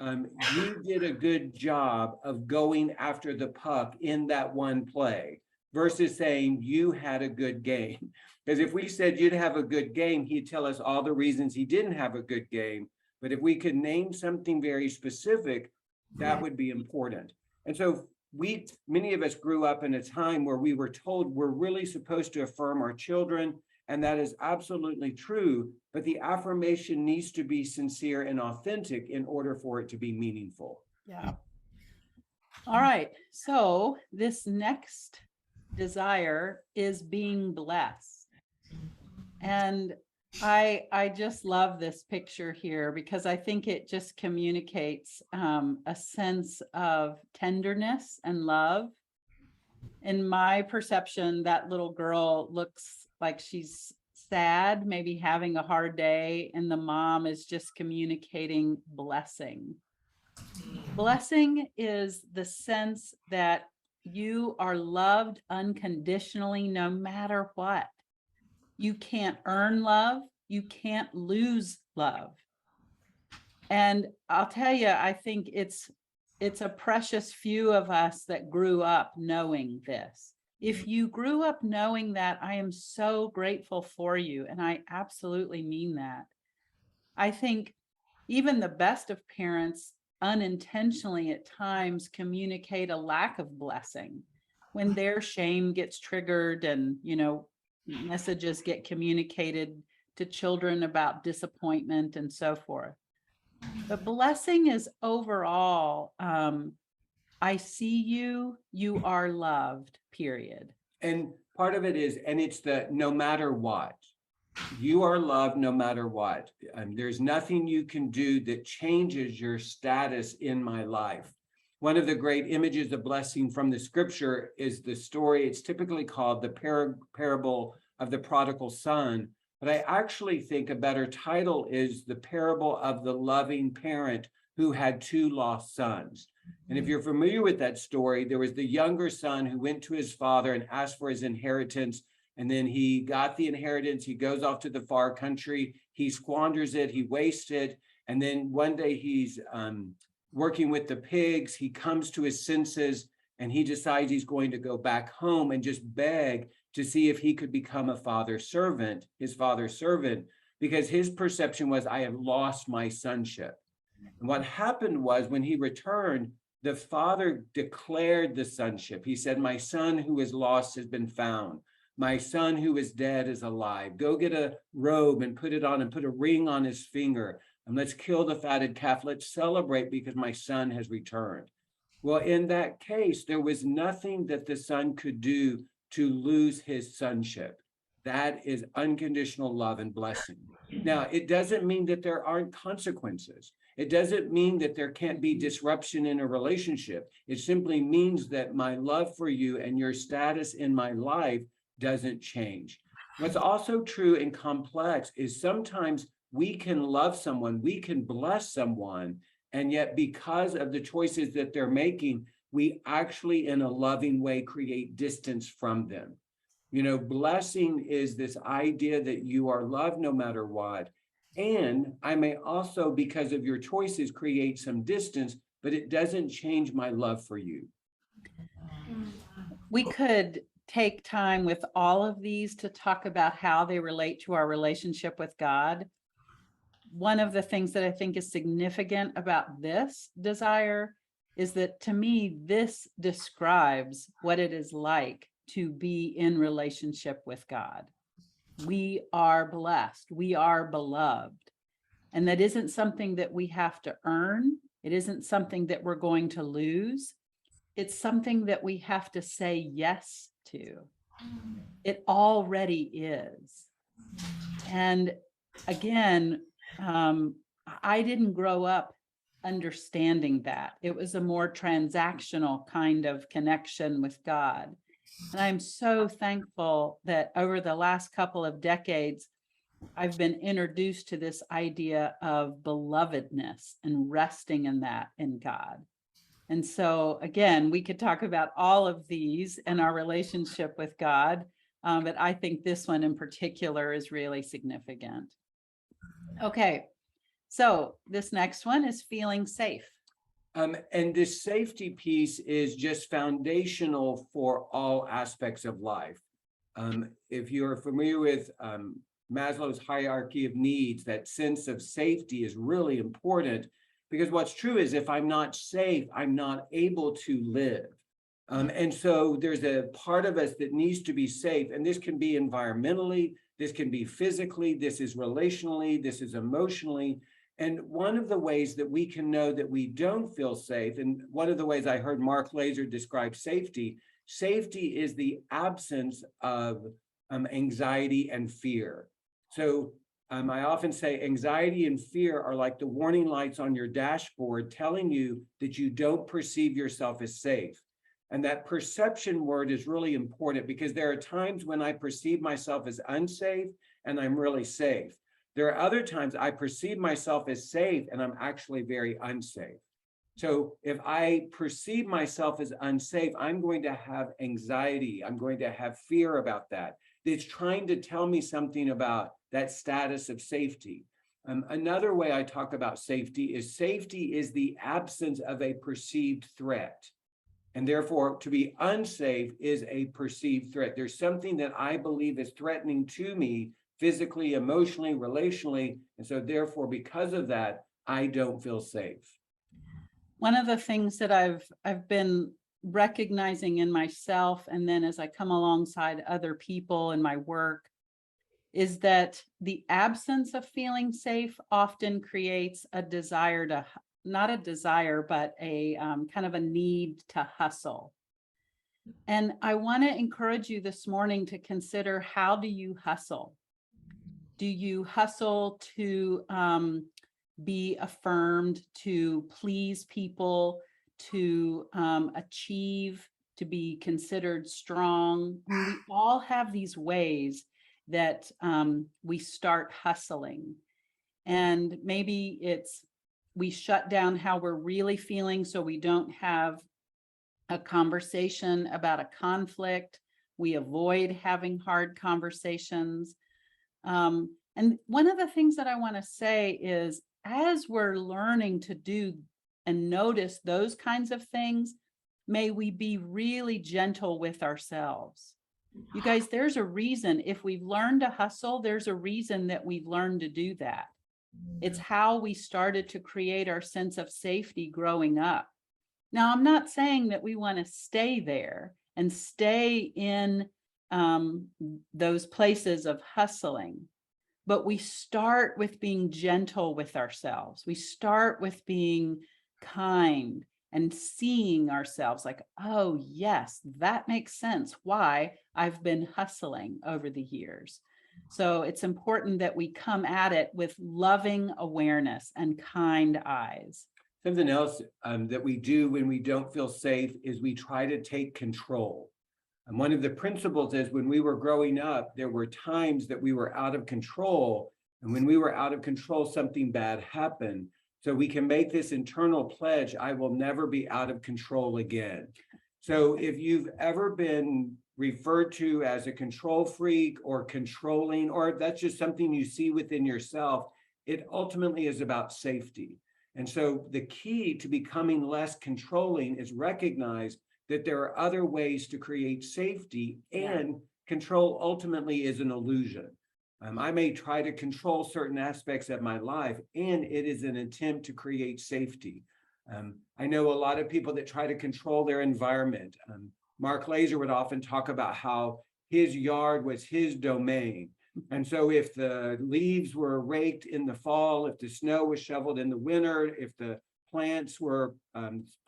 you did a good job of going after the puck in that one play versus saying you had a good game. Because if we said you'd have a good game, he'd tell us all the reasons he didn't have a good game. But if we could name something very specific, that would be important. And so many of us grew up in a time where we were told we're really supposed to affirm our children, and that is absolutely true, but the affirmation needs to be sincere and authentic in order for it to be meaningful. Yeah. All right. So this next desire is being blessed. And I just love this picture here because I think it just communicates a sense of tenderness and love. In my perception, that little girl looks like she's sad, maybe having a hard day, and the mom is just communicating blessing. Blessing is the sense that you are loved unconditionally, no matter what. You can't earn love. You can't lose love. And I'll tell you, I think it's a precious few of us that grew up knowing this. If you grew up knowing that, I am so grateful for you. And I absolutely mean that. I think even the best of parents unintentionally at times communicate a lack of blessing when their shame gets triggered and, messages get communicated to children about disappointment and so forth. But blessing is overall, I see you, you are loved, period. And part of it is, and it's the no matter what, you are loved no matter what. There's nothing you can do that changes your status in my life. One of the great images of blessing from the scripture is the story, it's typically called the parable of the prodigal son. But I actually think a better title is the parable of the loving parent who had two lost sons. And if you're familiar with that story, there was the younger son who went to his father and asked for his inheritance. And then he got the inheritance. He goes off to the far country. He squanders it. He wastes it. And then one day he's working with the pigs. He comes to his senses and he decides he's going to go back home and just beg to see if he could become his father's servant, because his perception was, I have lost my sonship. And what happened was when he returned, the father declared the sonship. He said, my son who is lost has been found. My son who is dead is alive. Go get a robe and put it on and put a ring on his finger. And let's kill the fatted calf. Let's celebrate because my son has returned. Well, in that case, there was nothing that the son could do to lose his sonship. That is unconditional love and blessing. Now, it doesn't mean that there aren't consequences. It doesn't mean that there can't be disruption in a relationship. It simply means that my love for you and your status in my life doesn't change. What's also true and complex is sometimes we can love someone, we can bless someone, and yet because of the choices that they're making, we actually in a loving way create distance from them. Blessing is this idea that you are loved no matter what. And I may also, because of your choices, create some distance, but it doesn't change my love for you. We could take time with all of these to talk about how they relate to our relationship with God. One of the things that I think is significant about this desire is that to me, this describes what it is like to be in relationship with God. We are blessed. We are beloved. And that isn't something that we have to earn. It isn't something that we're going to lose. It's something that we have to say yes to. It already is. And again, I didn't grow up understanding that. It was a more transactional kind of connection with God. And I'm so thankful that over the last couple of decades, I've been introduced to this idea of belovedness and resting in that in God. And so again, we could talk about all of these and our relationship with God, but I think this one in particular is really significant. Okay, so this next one is feeling safe. And this safety piece is just foundational for all aspects of life. If you're familiar with Maslow's hierarchy of needs, that sense of safety is really important, because what's true is if I'm not safe, I'm not able to live. And so there's a part of us that needs to be safe, and this can be environmentally, this can be physically, this is relationally, this is emotionally. And one of the ways that we can know that we don't feel safe, and one of the ways I heard Mark Laaser describe safety, safety is the absence of anxiety and fear. So I often say anxiety and fear are like the warning lights on your dashboard telling you that you don't perceive yourself as safe. And that perception word is really important, because there are times when I perceive myself as unsafe and I'm really safe. There are other times I perceive myself as safe and I'm actually very unsafe. So if I perceive myself as unsafe, I'm going to have anxiety. I'm going to have fear about that. It's trying to tell me something about that status of safety. Another way I talk about safety is the absence of a perceived threat. And therefore, to be unsafe is a perceived threat. There's something that I believe is threatening to me physically, emotionally, relationally. And so therefore, because of that, I don't feel safe. One of the things that I've been recognizing in myself, and then as I come alongside other people in my work, is that the absence of feeling safe often creates a desire to, not a desire, but a kind of a need to hustle. And I want to encourage you this morning to consider, how do you hustle? Do you hustle to be affirmed, to please people, to achieve, to be considered strong? We all have these ways that we start hustling. And maybe it's we shut down how we're really feeling so we don't have a conversation about a conflict. We avoid having hard conversations. And one of the things that I want to say is, as we're learning to do and notice those kinds of things, may we be really gentle with ourselves. You guys, there's a reason, if we've learned to hustle, there's a reason that we've learned to do that. It's how we started to create our sense of safety growing up. Now, I'm not saying that we want to stay there and stay in those places of hustling, but we start with being gentle with ourselves. We start with being kind and seeing ourselves like, oh, yes, that makes sense why I've been hustling over the years. So it's important that we come at it with loving awareness and kind eyes. Something else that we do when we don't feel safe is we try to take control. And one of the principles is, when we were growing up, there were times that we were out of control. And when we were out of control, something bad happened. So we can make this internal pledge: I will never be out of control again. So if you've ever been referred to as a control freak or controlling, or if that's just something you see within yourself, it ultimately is about safety. And so the key to becoming less controlling is recognize that there are other ways to create safety, and control ultimately is an illusion. I may try to control certain aspects of my life, and it is an attempt to create safety. I know a lot of people that try to control their environment. Mark Laaser would often talk about how his yard was his domain. And so if the leaves were raked in the fall, if the snow was shoveled in the winter, if the plants were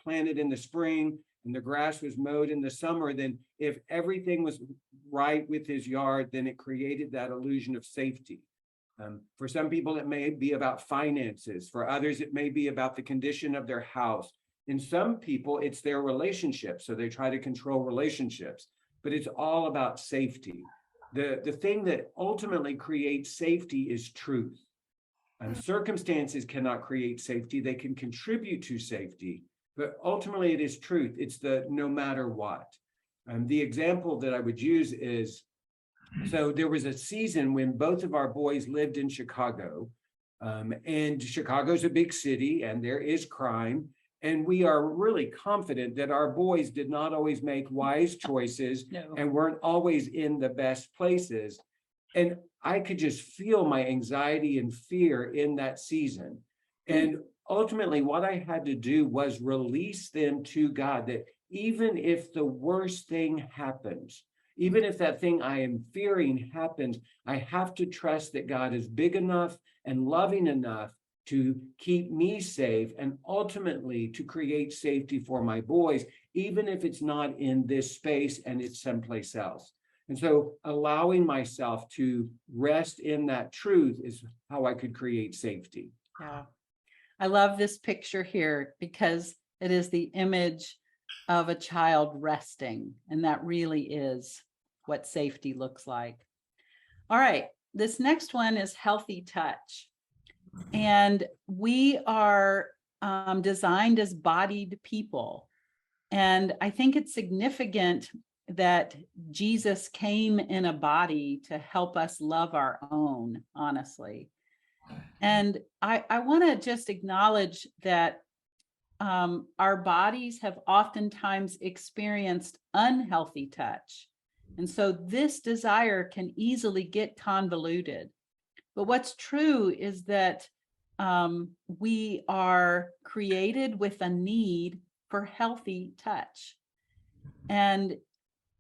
planted in the spring, and the grass was mowed in the summer, then if everything was right with his yard, then it created that illusion of safety. For some people, it may be about finances. For others, it may be about the condition of their house. In some people, it's their relationships, so they try to control relationships, but it's all about safety. The thing that ultimately creates safety is truth. Circumstances cannot create safety. They can contribute to safety, but ultimately it is truth. It's the no matter what. The example that I would use is, so there was a season when both of our boys lived in Chicago. And Chicago's a big city and there is crime. And we are really confident that our boys did not always make wise choices No. and weren't always in the best places. And I could just feel my anxiety and fear in that season. And ultimately, what I had to do was release them to God, that even if the worst thing happens, even if that thing I am fearing happens, I have to trust that God is big enough and loving enough to keep me safe and ultimately to create safety for my boys, even if it's not in this space and it's someplace else. And so allowing myself to rest in that truth is how I could create safety. Yeah. I love this picture here because it is the image of a child resting, and that really is what safety looks like. All right, this next one is healthy touch. And we are designed as bodied people. And I think it's significant that Jesus came in a body to help us love our own, honestly. And I want to just acknowledge that our bodies have oftentimes experienced unhealthy touch. And so this desire can easily get convoluted. But what's true is that we are created with a need for healthy touch. And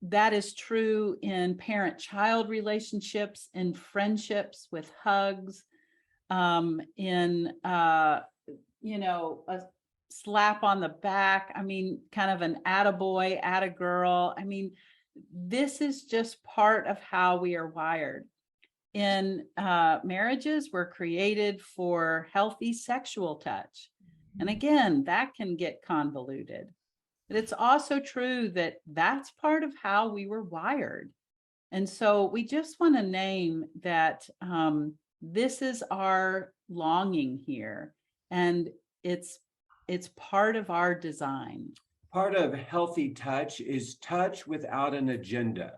that is true in parent-child relationships, in friendships, with hugs, in, a slap on the back. I mean, kind of an attaboy, attagirl. I mean, this is just part of how we are wired. In marriages, we're created for healthy sexual touch. And again, that can get convoluted. But it's also true that that's part of how we were wired. And so we just want to name that this is our longing here. And it's part of our design. Part of healthy touch is touch without an agenda.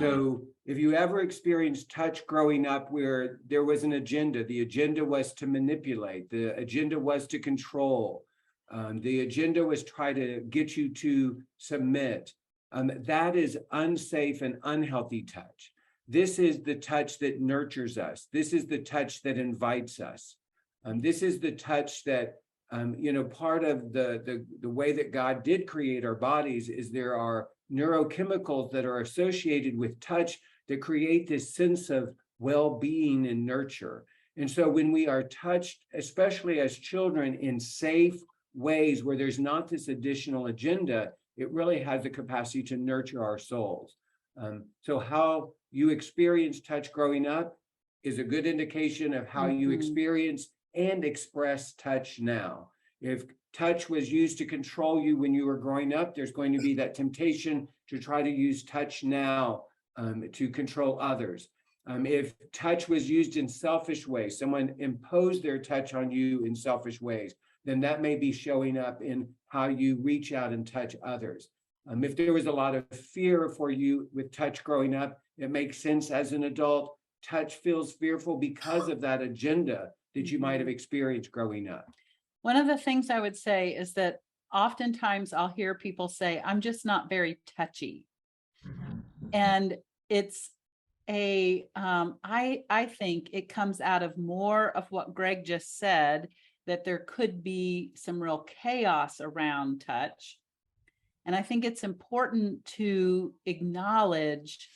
So if you ever experienced touch growing up where there was an agenda, the agenda was to manipulate, the agenda was to control, the agenda was try to get you to submit, that is unsafe and unhealthy touch. This is the touch that nurtures us. This is the touch that invites us. This is the touch that, part of the way that God did create our bodies is there are neurochemicals that are associated with touch that create this sense of well-being and nurture. And so when we are touched, especially as children, in safe ways where there's not this additional agenda, it really has the capacity to nurture our souls. So how you experience touch growing up is a good indication of how you experience and express touch now. If touch was used to control you when you were growing up, there's going to be that temptation to try to use touch now to control others. If touch was used in selfish ways, someone imposed their touch on you in selfish ways, then that may be showing up in how you reach out and touch others. If there was a lot of fear for you with touch growing up, it makes sense as an adult. Touch feels fearful because of that agenda that you might have experienced growing up. One of the things I would say is that oftentimes I'll hear people say, I'm just not very touchy. And it's I think it comes out of more of what Greg just said, that there could be some real chaos around touch. And I think it's important to acknowledge,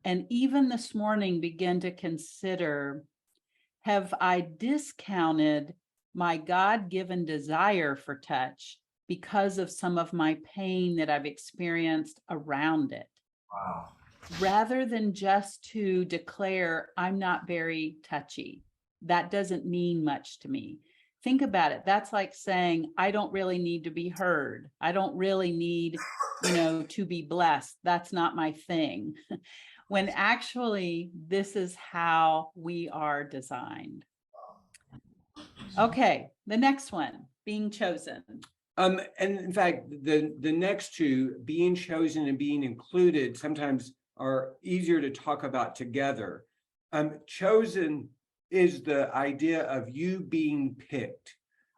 and even this morning begin to consider, have I discounted my God-given desire for touch because of some of my pain that I've experienced around it? Wow. Rather than just to declare, I'm not very touchy. That doesn't mean much to me. Think about it. That's like saying, I don't really need to be heard. I don't really need, to be blessed. That's not my thing. When actually, this is how we are designed. Okay, the next one, being chosen. And in fact, the next two, being chosen and being included, sometimes are easier to talk about together. Chosen is the idea of you being picked,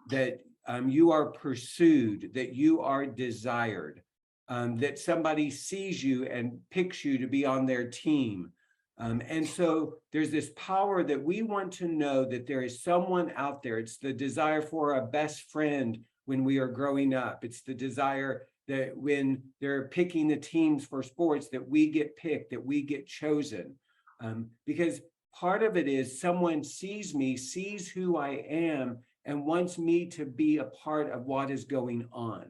that you are pursued, that you are desired, that somebody sees you and picks you to be on their team. And so there's this power that we want to know that there is someone out there. It's the desire for a best friend when we are growing up. It's the desire that when they're picking the teams for sports, that we get picked, that we get chosen. Because part of it is someone sees me, sees who I am, and wants me to be a part of what is going on.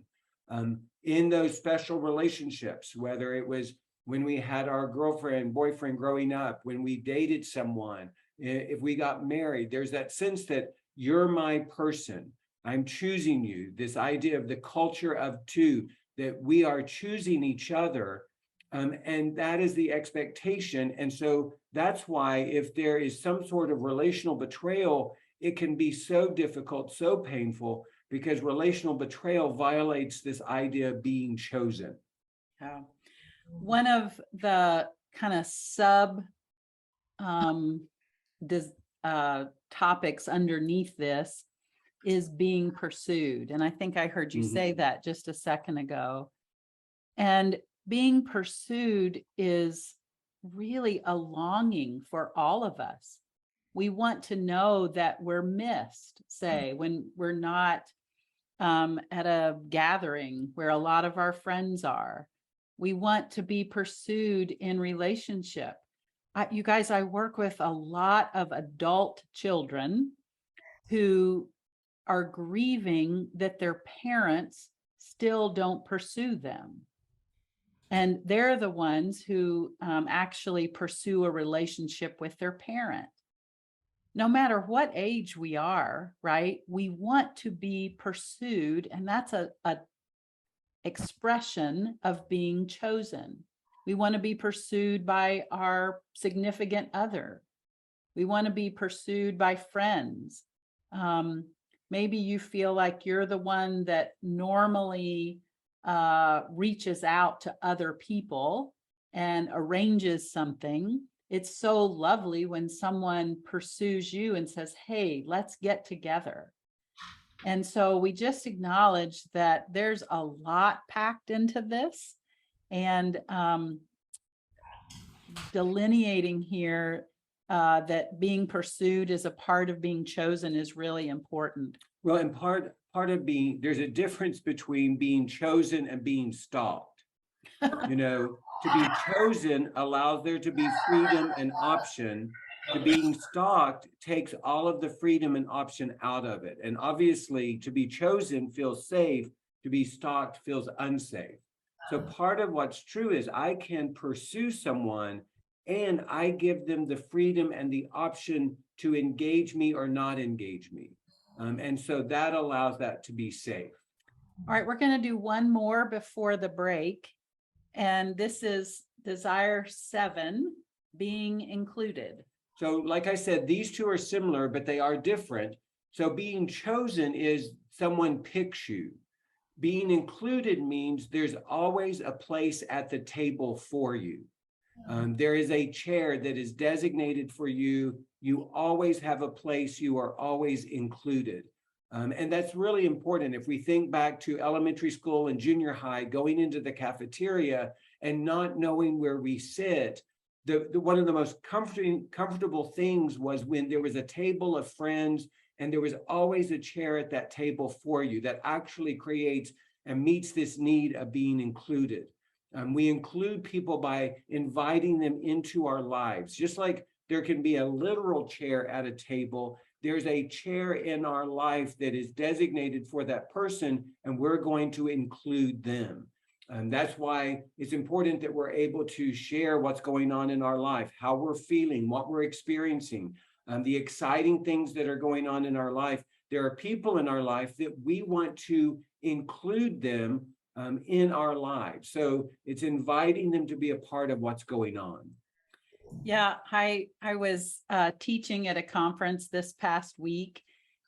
In those special relationships, whether it was when we had our girlfriend, boyfriend growing up, when we dated someone, if we got married, there's that sense that you're my person. I'm choosing you. This idea of the culture of two, that we are choosing each other. And that is the expectation. And so that's why if there is some sort of relational betrayal, it can be so difficult, so painful, because relational betrayal violates this idea of being chosen. Yeah. One of the kind of sub topics underneath this is being pursued. And I think I heard you say that just a second ago. And being pursued is really a longing for all of us. We want to know that we're missed, say, when we're not at a gathering where a lot of our friends are. We want to be pursued in relationship. You guys, I work with a lot of adult children who are grieving that their parents still don't pursue them. And they're the ones who actually pursue a relationship with their parent. No matter what age we are, right? We want to be pursued, and that's a expression of being chosen. We want to be pursued by our significant other. We want to be pursued by friends. Maybe you feel like you're the one that normally reaches out to other people and arranges something. It's so lovely when someone pursues you and says, hey, let's get together. And so we just acknowledge that there's a lot packed into this, and delineating here that being pursued is a part of being chosen is really important. Well, and part of being, there's a difference between being chosen and being stalked. You know, to be chosen allows there to be freedom and option. To being stalked takes all of the freedom and option out of it. And obviously, to be chosen feels safe. To be stalked feels unsafe. So part of what's true is I can pursue someone and I give them the freedom and the option to engage me or not engage me. And so that allows that to be safe. All right, we're going to do one more before the break. And this is desire 7, being included. So like I said, these two are similar, but they are different. So being chosen is someone picks you. Being included means there's always a place at the table for you. There is a chair that is designated for you. You always have a place. You are always included. And that's really important. If we think back to elementary school and junior high, going into the cafeteria and not knowing where we sit, one of the most comfortable things was when there was a table of friends and there was always a chair at that table for you that actually creates and meets this need of being included. We include people by inviting them into our lives. Just like there can be a literal chair at a table, there's a chair in our life that is designated for that person, and we're going to include them. And that's why it's important that we're able to share what's going on in our life, how we're feeling, what we're experiencing, the exciting things that are going on in our life. There are people in our life that we want to include them in our lives. So it's inviting them to be a part of what's going on. Yeah, I was teaching at a conference this past week,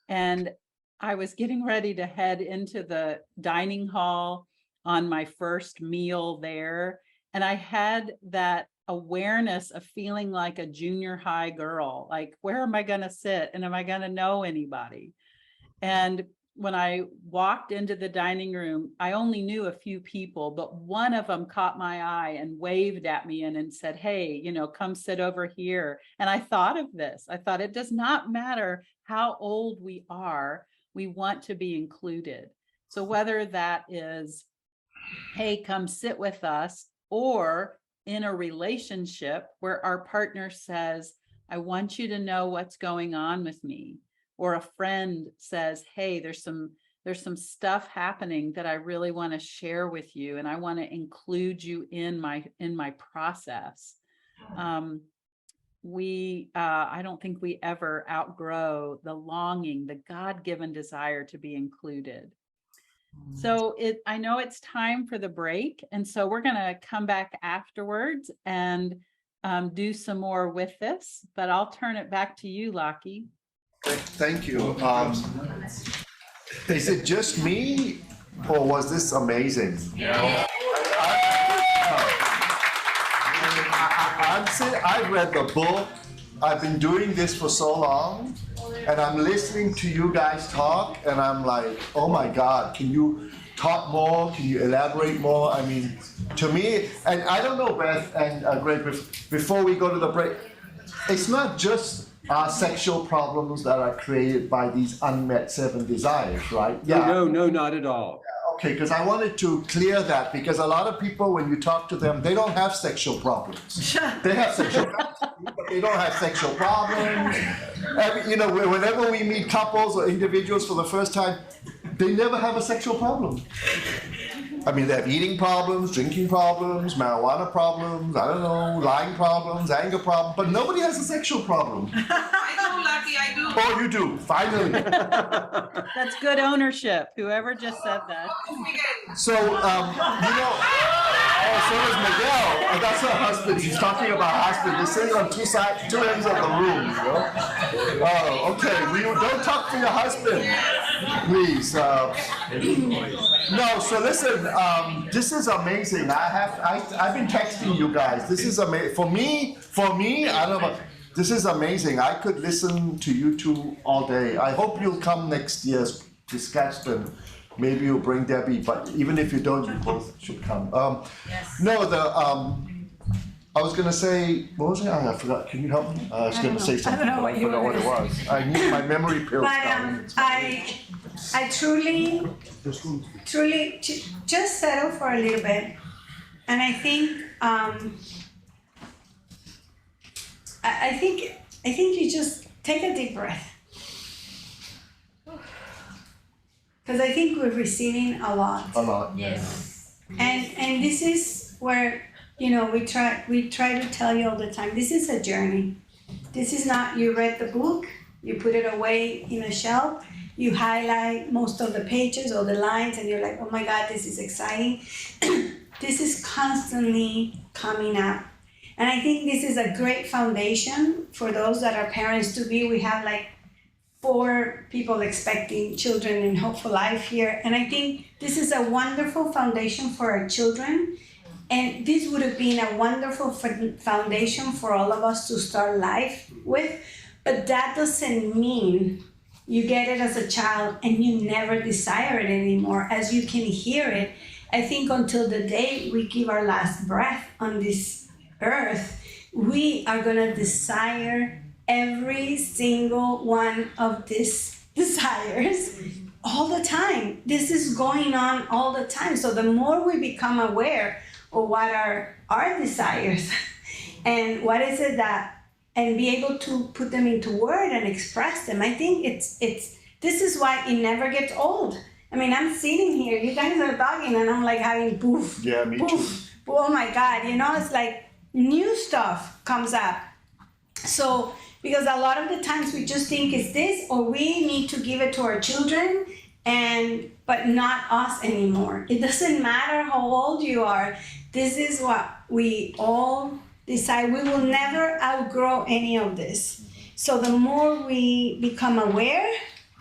and I was getting ready to head into the dining hall on my first meal there. And I had that awareness of feeling like a junior high girl, like, where am I going to sit? And am I going to know anybody? And when I walked into the dining room, I only knew a few people, but one of them caught my eye and waved at me and said, hey, come sit over here. And I thought of this. I thought, it does not matter how old we are, we want to be included. So whether that is, hey, come sit with us, or in a relationship where our partner says, I want you to know what's going on with me. Or a friend says, hey, there's some stuff happening that I really want to share with you, and I want to include you in my process. I don't think we ever outgrow the longing, the God-given desire to be included. So I know it's time for the break, and so we're going to come back afterwards and do some more with this, but I'll turn it back to you, Lockie. Thank you. Is it just me, or was this amazing? Yeah. I've read the book. I've been doing this for so long, and I'm listening to you guys talk, and I'm like, oh my God, can you talk more? Can you elaborate more? I mean, to me, and I don't know, Beth and Greg, before we go to the break, it's not just our sexual problems that are created by these unmet 7 desires, right? Yeah. No, not at all. Okay, because I wanted to clear that, because a lot of people, when you talk to them, they don't have sexual problems. They have sexual problems, but they don't have sexual problems. Whenever we meet couples or individuals for the first time, they never have a sexual problem. I mean, they have eating problems, drinking problems, marijuana problems, I don't know, lying problems, anger problems, but nobody has a sexual problem. I do, Lucky, I do. Oh, you do, finally. That's good ownership, whoever just said that. So, so does Miguel. Oh, that's her husband. She's talking about husband. This is on two ends of the room. Oh, okay. Don't talk to your husband, please. No. So listen. This is amazing. I've been texting you guys. This is amazing for me. I don't know. This is amazing. I could listen to you two all day. I hope you'll come next year to Sketchton. Maybe you'll bring Debbie, but even if you don't, you both should come. Yes. No, I was gonna say, what was it? I forgot. Can you help me? I was gonna say something. I don't know what you forgot were what it gonna was. I need my memory pills. But I truly just settle for a little bit, and I think I think you just take a deep breath, because I think we're receiving a lot. A lot. Yes. And this is where, we try to tell you all the time, this is a journey. This is not, you read the book, you put it away in a shelf, you highlight most of the pages or the lines, and you're like, oh my God, this is exciting. This is constantly coming up. And I think this is a great foundation for those that are parents to be. We have like 4 people expecting children in Hope4Life here. And I think this is a wonderful foundation for our children. And this would have been a wonderful foundation for all of us to start life with. But that doesn't mean you get it as a child and you never desire it anymore. As you can hear it, I think until the day we give our last breath on this earth, we are gonna desire every single one of these desires all the time. This is going on all the time. So the more we become aware of what are our desires and what is it that, and be able to put them into word and express them, I think this is why it never gets old. I mean, I'm sitting here, you guys are talking, and I'm like having poof. Yeah, me poof. too. Oh my God, it's like new stuff comes up. So, because a lot of the times we just think it's this, or we need to give it to our children, but not us anymore. It doesn't matter how old you are. This is what we all decide. We will never outgrow any of this. So the more we become aware,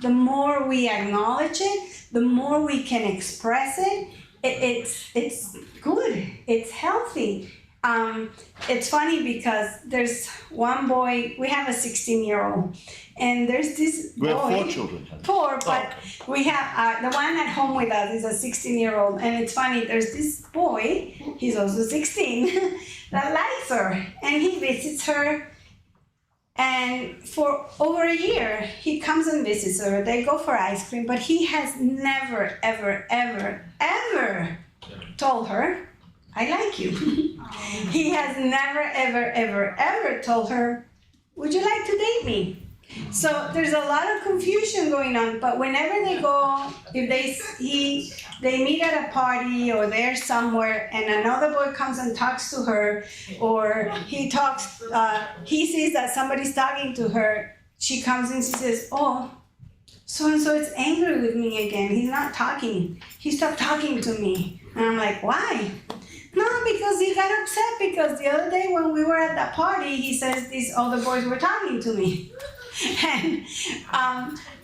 the more we acknowledge it, the more we can express it. It's good. It's healthy. it's funny because there's one boy, we have a 16-year-old, and there's this boy. We have 4 children. Four, but we have the one at home with us is a 16-year-old, and it's funny. There's this boy, he's also 16, that likes her, and he visits her. And for over a year, he comes and visits her. They go for ice cream, but he has never, ever, ever, ever told her, "I like you." He has never, ever, ever, ever told her, "Would you like to date me?" So there's a lot of confusion going on, but whenever they go, if they meet at a party or they're somewhere and another boy comes and talks to her, or he sees that somebody's talking to her, she comes and she says, "Oh, so-and-so is angry with me again. He's not talking. He stopped talking to me." And I'm like, "Why?" "No, because he got upset because the other day when we were at that party, he says these other boys were talking to me." And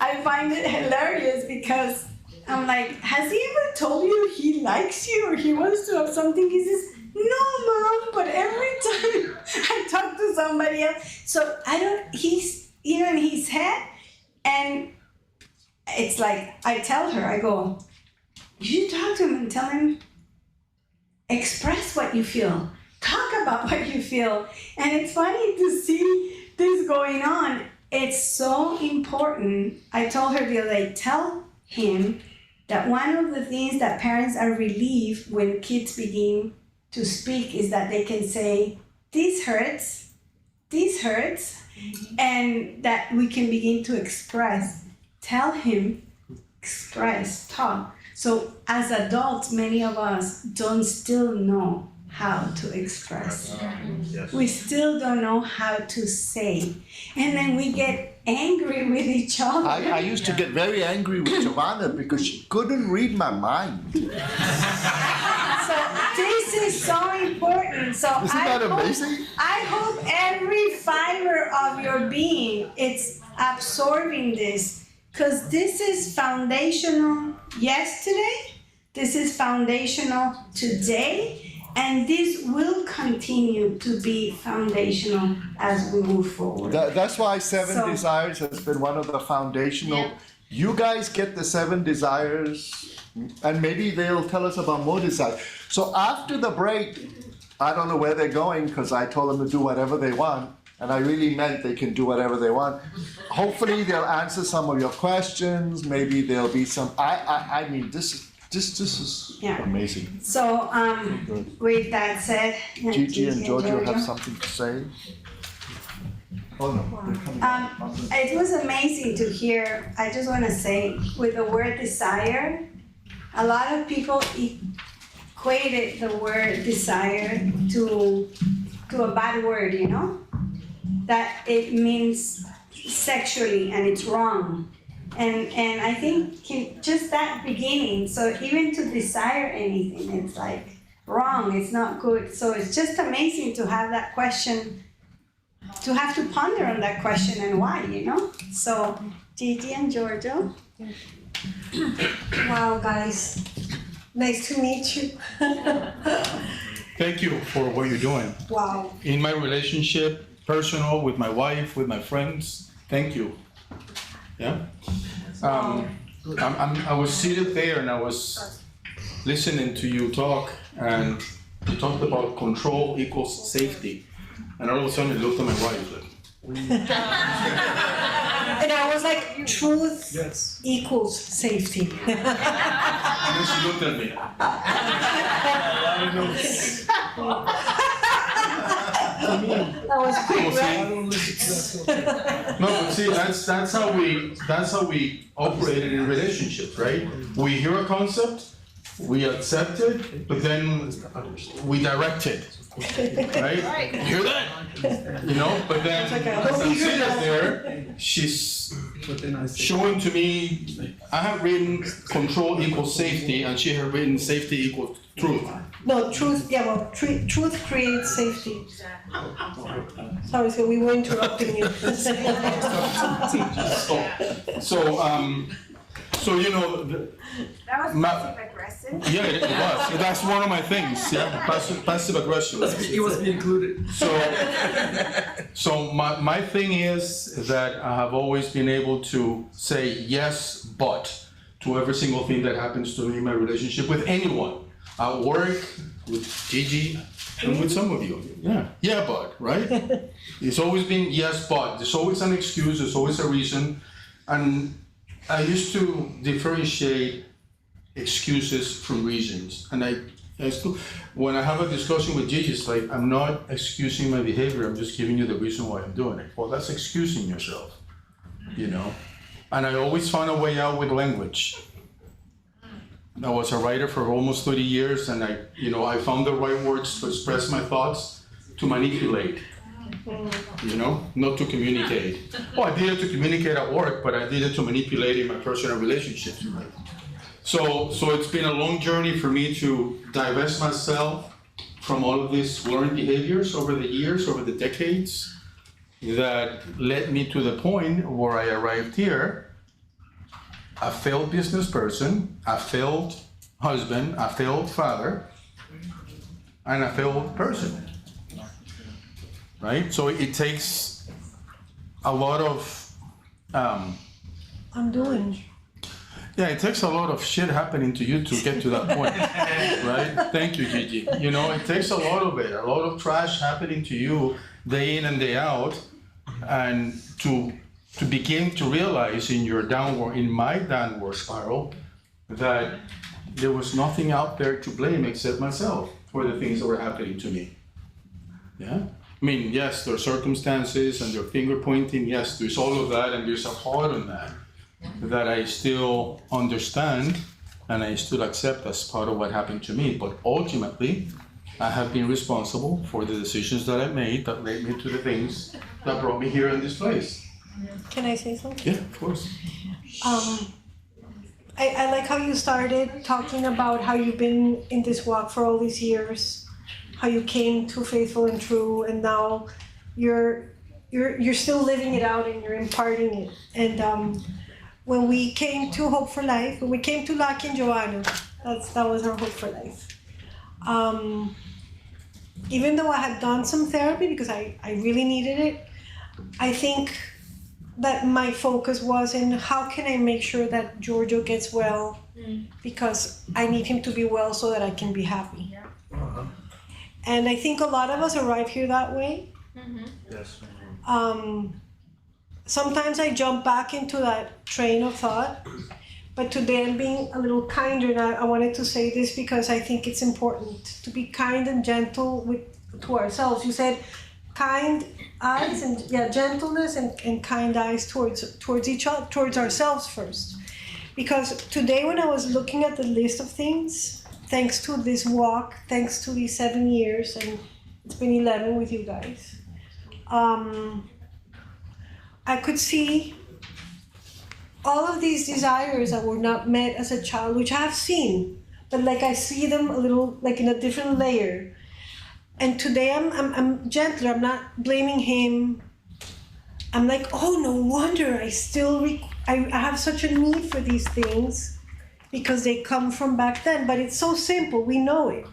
I find it hilarious because I'm like, "Has he ever told you he likes you or he wants to have something?" He says, "No, Mom, but every time I talk to somebody else." So he's in his head, and it's like, I tell her, I go, "You should talk to him and tell him, express what you feel. Talk about what you feel." And it's funny to see this going on. It's so important. I told her the other day, tell him that one of the things that parents are relieved when kids begin to speak is that they can say, "This hurts, and that we can begin to express. Tell him, express, talk. So as adults, many of us don't still know how to express. We still don't know how to say. And then we get angry with each other. I used to get very angry with Giovanna because she couldn't read my mind. So this is so important. So Isn't that amazing? I hope every fiber of your being is absorbing this, because this is foundational yesterday, this is foundational today, and this will continue to be foundational as we move forward. That's why Seven So- Desires has been one of the foundational. Yeah. You guys get the 7 desires, and maybe they'll tell us about more desires. So after the break, I don't know where they're going because I told them to do whatever they want, and I really meant they can do whatever they want. Hopefully they'll answer some of your questions. Maybe there'll be some. I mean, this is Yeah. amazing. So with that said, Gigi and Giorgio have something to say. Oh no, they're coming up. It was amazing to hear. I just want to say, with the word desire, a lot of people equated the word desire to a bad word, you know? That it means sexually, and it's wrong. And I think just that beginning, so even to desire anything, it's like wrong, it's not good. So it's just amazing to have that question, to have to ponder on that question and why, you know? So Gigi and Giorgio. Wow, guys, nice to meet you. Thank you for what you're doing. Wow. In my relationship, personal, with my wife, with my friends, thank you. Yeah? I was seated there and I was listening to you talk, and you talked about control equals safety. And all of a sudden I looked at my wife like, And I was like, truth equals safety. and then she looked at me. That was quick, right? No, but see, that's how we operated in relationships, right? We hear a concept, we accept it, but then we direct it, right? You hear that? You know, but then as I'm sitting there, she's showing to me, I have written control equals safety, and she had written safety equals truth. No, truth, yeah, well, truth creates safety. Sorry, so we were interrupting you. So So, you know, That was Ma- passive aggressive. yeah, it was. That's one of my things. Yeah, passive aggression. He was included. So my thing is that I have always been able to say yes, but to every single thing that happens to me in my relationship with anyone, at work, with Gigi, and with some of you. Yeah, but, right? It's always been yes, but. There's always an excuse, there's always a reason. And I used to differentiate excuses from reasons. And I still, when I have a discussion with Gigi, it's like, I'm not excusing my behavior, I'm just giving you the reason why I'm doing it. Well, that's excusing yourself, you know? And I always found a way out with language. I was a writer for almost 30 years, and I found the right words to express my thoughts, to manipulate, not to communicate. Well, I did it to communicate at work, but I did it to manipulate in my personal relationships. So it's been a long journey for me to divest myself from all of these learned behaviors over the years, over the decades, that led me to the point where I arrived here. A failed business person, a failed husband, a failed father, and a failed person. Right? So it takes a lot of Undoing. yeah, it takes a lot of shit happening to you to get to that point. Right? Thank you, Gigi. It takes a lot of it, a lot of trash happening to you day in and day out, and to begin to realize in my downward spiral, that there was nothing out there to blame except myself for the things that were happening to me. Yeah? I mean, yes, there are circumstances and there are finger pointing, yes, there's all of that, and there's a part on that I still understand and I still accept as part of what happened to me. But ultimately, I have been responsible for the decisions that I made that led me to the things that brought me here in this place. Can I say something? Yeah, of course. I like how you started talking about how you've been in this walk for all these years, how you came to Faithful and True, and now you're still living it out and you're imparting it. And when we came to Hope4Life, when we came to Lucky and Joanna, that was our Hope4Life. Even though I had done some therapy because I really needed it, I think that my focus was in how can I make sure that Giorgio gets well, because I need him to be well so that I can be happy. And I think a lot of us arrive here that way. Yes. Sometimes I jump back into that train of thought, but today I'm being a little kinder, and I wanted to say this because I think it's important to be kind and gentle to ourselves. You said kind eyes and gentleness and kind eyes towards each other, towards ourselves first. Because today when I was looking at the list of things, thanks to this walk, thanks to these 7 years, and it's been 11 with you guys, I could see all of these desires that were not met as a child, which I have seen, but like I see them a little like in a different layer. And today I'm gentler. I'm not blaming him. I'm like, oh, no wonder I have such a need for these things because they come from back then. But it's so simple. We know it.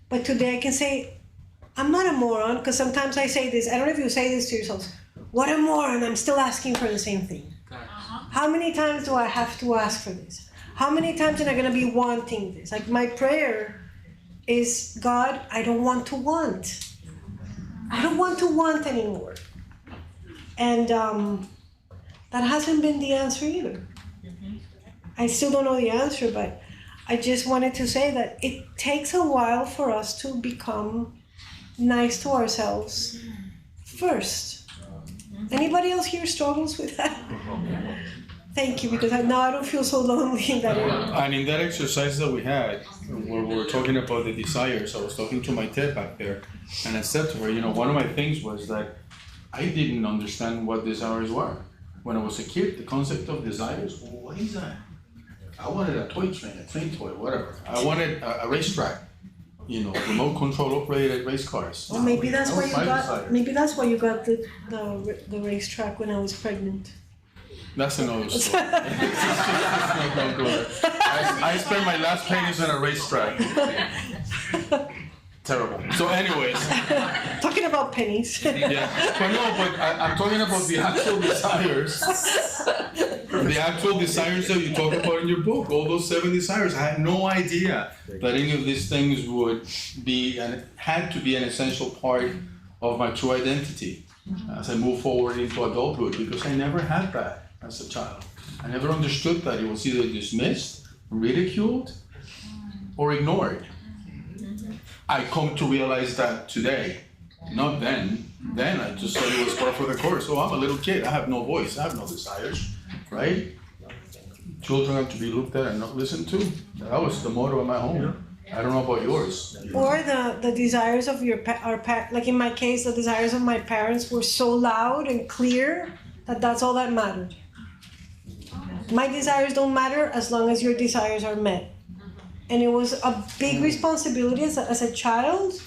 But today I can say, I'm not a moron, because sometimes I say this. I don't know if you say this to yourselves. What a moron. I'm still asking for the same thing. How many times do I have to ask for this? How many times am I going to be wanting this? Like my prayer is, God, I don't want to want. I don't want to want anymore. And that hasn't been the answer either. I still don't know the answer, but I just wanted to say that it takes a while for us to become nice to ourselves first. Anybody else here struggles with that? Thank you, because now I don't feel so lonely in that area. And in that exercise that we had, where we were talking about the desires, I was talking to my Ted back there, and I said to her, one of my things was that I didn't understand what desires were. When I was a kid, the concept of desires, what is that? I wanted a toy train, a train toy, whatever. I wanted a racetrack, remote control operated race cars. Well, maybe that's why you got. Desire. Maybe that's why you got the racetrack when I was pregnant. That's another story. It's not good. I spent my last pennies on a racetrack. Terrible. So anyways, Talking about pennies. yeah. But no, but I'm talking about the actual desires. The actual desires that you talk about in your book, all those 7 desires. I had no idea that any of these things would be and had to be an essential part of my true identity as I move forward into adulthood, because I never had that as a child. I never understood that it was either dismissed, ridiculed, or ignored. I come to realize that today, not then. Then I just thought it was part of the course. Oh, I'm a little kid. I have no voice. I have no desires, right? Children have to be looked at and not listened to. That was the motto of my home. I don't know about yours. Or the desires of like in my case, the desires of my parents were so loud and clear that that's all that mattered. My desires don't matter as long as your desires are met. And it was a big responsibility as a child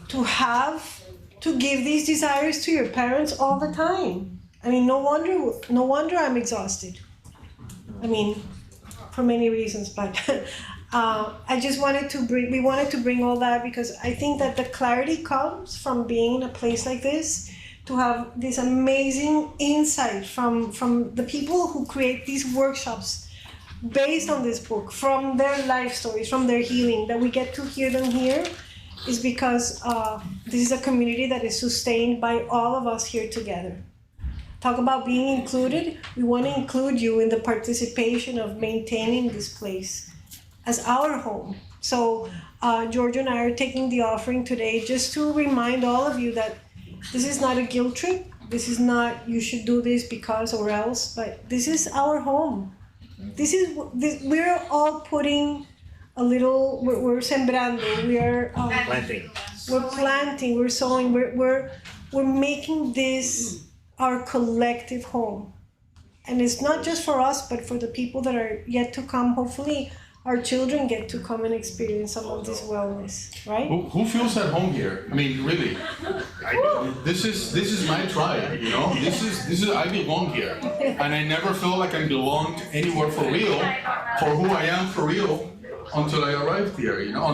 to give these desires to your parents all the time. I mean, no wonder I'm exhausted. I mean, for many reasons, but we wanted to bring all that because I think that the clarity comes from being in a place like this, to have this amazing insight from the people who create these workshops based on this book, from their life stories, from their healing, that we get to hear them here, is because this is a community that is sustained by all of us here together. Talk about being included. We want to include you in the participation of maintaining this place as our home. So Giorgio and I are taking the offering today just to remind all of you that this is not a guilt trip. This is not you should do this because or else, but this is our home. We're all putting a little, we're sembrando, we're Planting. We're planting, we're sowing, we're making this our collective home. And it's not just for us, but for the people that are yet to come. Hopefully our children get to come and experience some of this wellness, right? Who feels at home here? I mean, really. This is my tribe, you know. This is I belong here, and I never felt like I belonged anywhere for real, for who I am for real, until I arrived here. You know,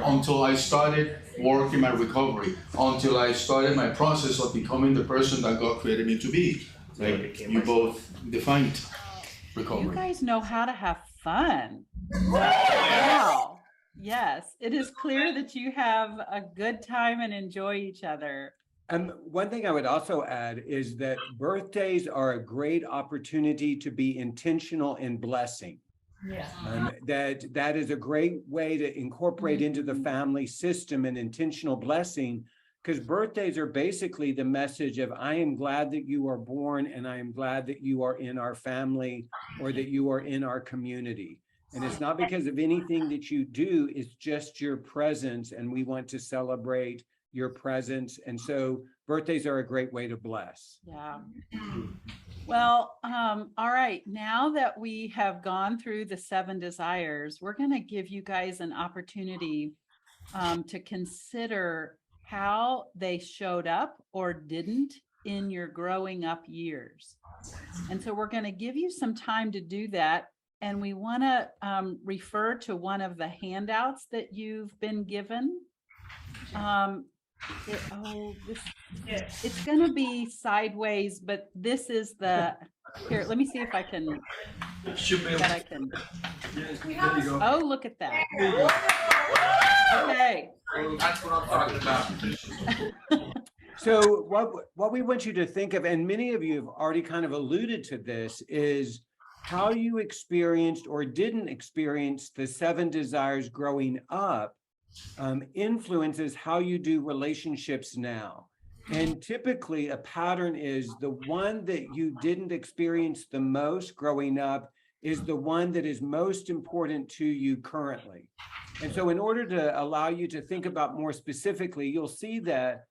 until I started working my recovery, until I started my process of becoming the person that God created me to be. Like you both defined recovery. You guys know how to have fun. Wow. Yes, it is clear that you have a good time and enjoy each other. One thing I would also add is that birthdays are a great opportunity to be intentional in blessing. Yeah. That is a great way to incorporate into the family system an intentional blessing, because birthdays are basically the message of I am glad that you are born and I am glad that you are in our family or that you are in our community. And it's not because of anything that you do, it's just your presence, and we want to celebrate your presence. And so birthdays are a great way to bless. Yeah. Well, all right. Now that we have gone through the 7 desires, we're going to give you guys an opportunity to consider how they showed up or didn't in your growing up years. And so we're going to give you some time to do that. And we want to refer to one of the handouts that you've been given. It's going to be sideways, but this is the, here, let me see if I can, that I can. There you go. Oh, look at that. Okay. That's what I'm talking about. So what we want you to think of, and many of you have already kind of alluded to this, is how you experienced or didn't experience the 7 desires growing up influences how you do relationships now. And typically a pattern is the one that you didn't experience the most growing up is the one that is most important to you currently. And so in order to allow you to think about more specifically, you'll see that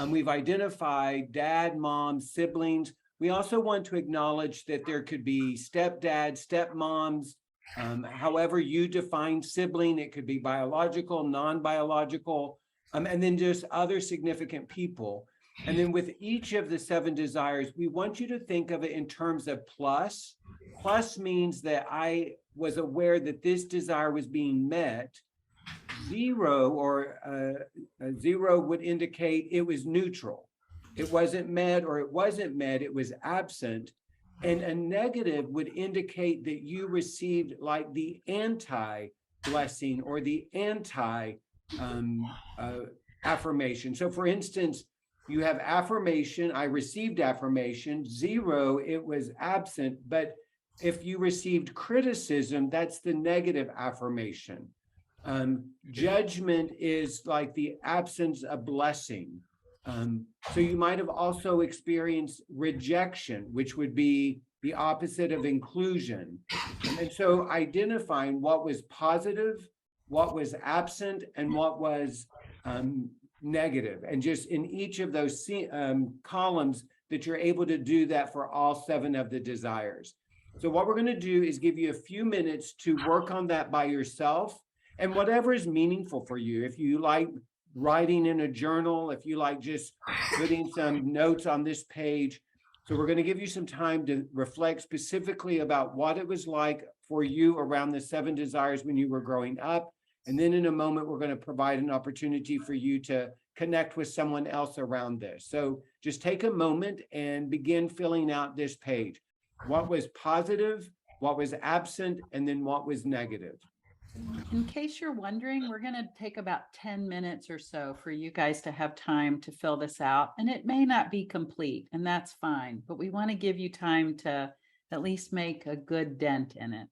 we've identified dad, mom, siblings. We also want to acknowledge that there could be stepdads, stepmoms, however you define sibling. It could be biological, non-biological, and then just other significant people. And then with each of the 7 desires, we want you to think of it in terms of plus. Plus means that I was aware that this desire was being met. 0 or 0 would indicate it was neutral. It wasn't met or it wasn't met, it was absent. And a negative would indicate that you received like the anti-blessing or the anti-affirmation. So for instance, you have affirmation, I received affirmation. 0, it was absent. But if you received criticism, that's the negative affirmation. Judgment is like the absence of blessing. So you might have also experienced rejection, which would be the opposite of inclusion. And so identifying what was positive, what was absent, and what was negative. And just in each of those columns that you're able to do that for all 7 of the desires. So what we're going to do is give you a few minutes to work on that by yourself and whatever is meaningful for you. If you like writing in a journal, if you like just putting some notes on this page. So we're going to give you some time to reflect specifically about what it was like for you around the 7 desires when you were growing up. And then in a moment, we're going to provide an opportunity for you to connect with someone else around this. So just take a moment and begin filling out this page. What was positive, what was absent, and then what was negative. In case you're wondering, we're going to take about 10 minutes or so for you guys to have time to fill this out. And it may not be complete, and that's fine. But we want to give you time to at least make a good dent in it.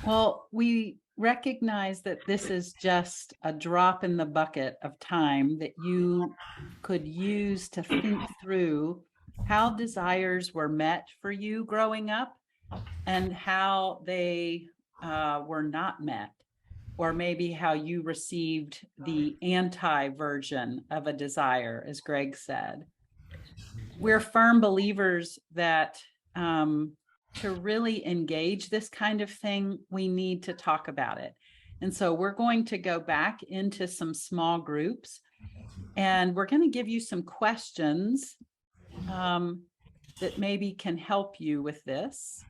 Well, we recognize that this is just a drop in the bucket of time that you could use to think through how desires were met for you growing up and how they were not met, or maybe how you received the anti-version of a desire, as Greg said. We're firm believers that to really engage this kind of thing, we need to talk about it. And so we're going to go back into some small groups, and we're going to give you some questions that maybe can help you with this.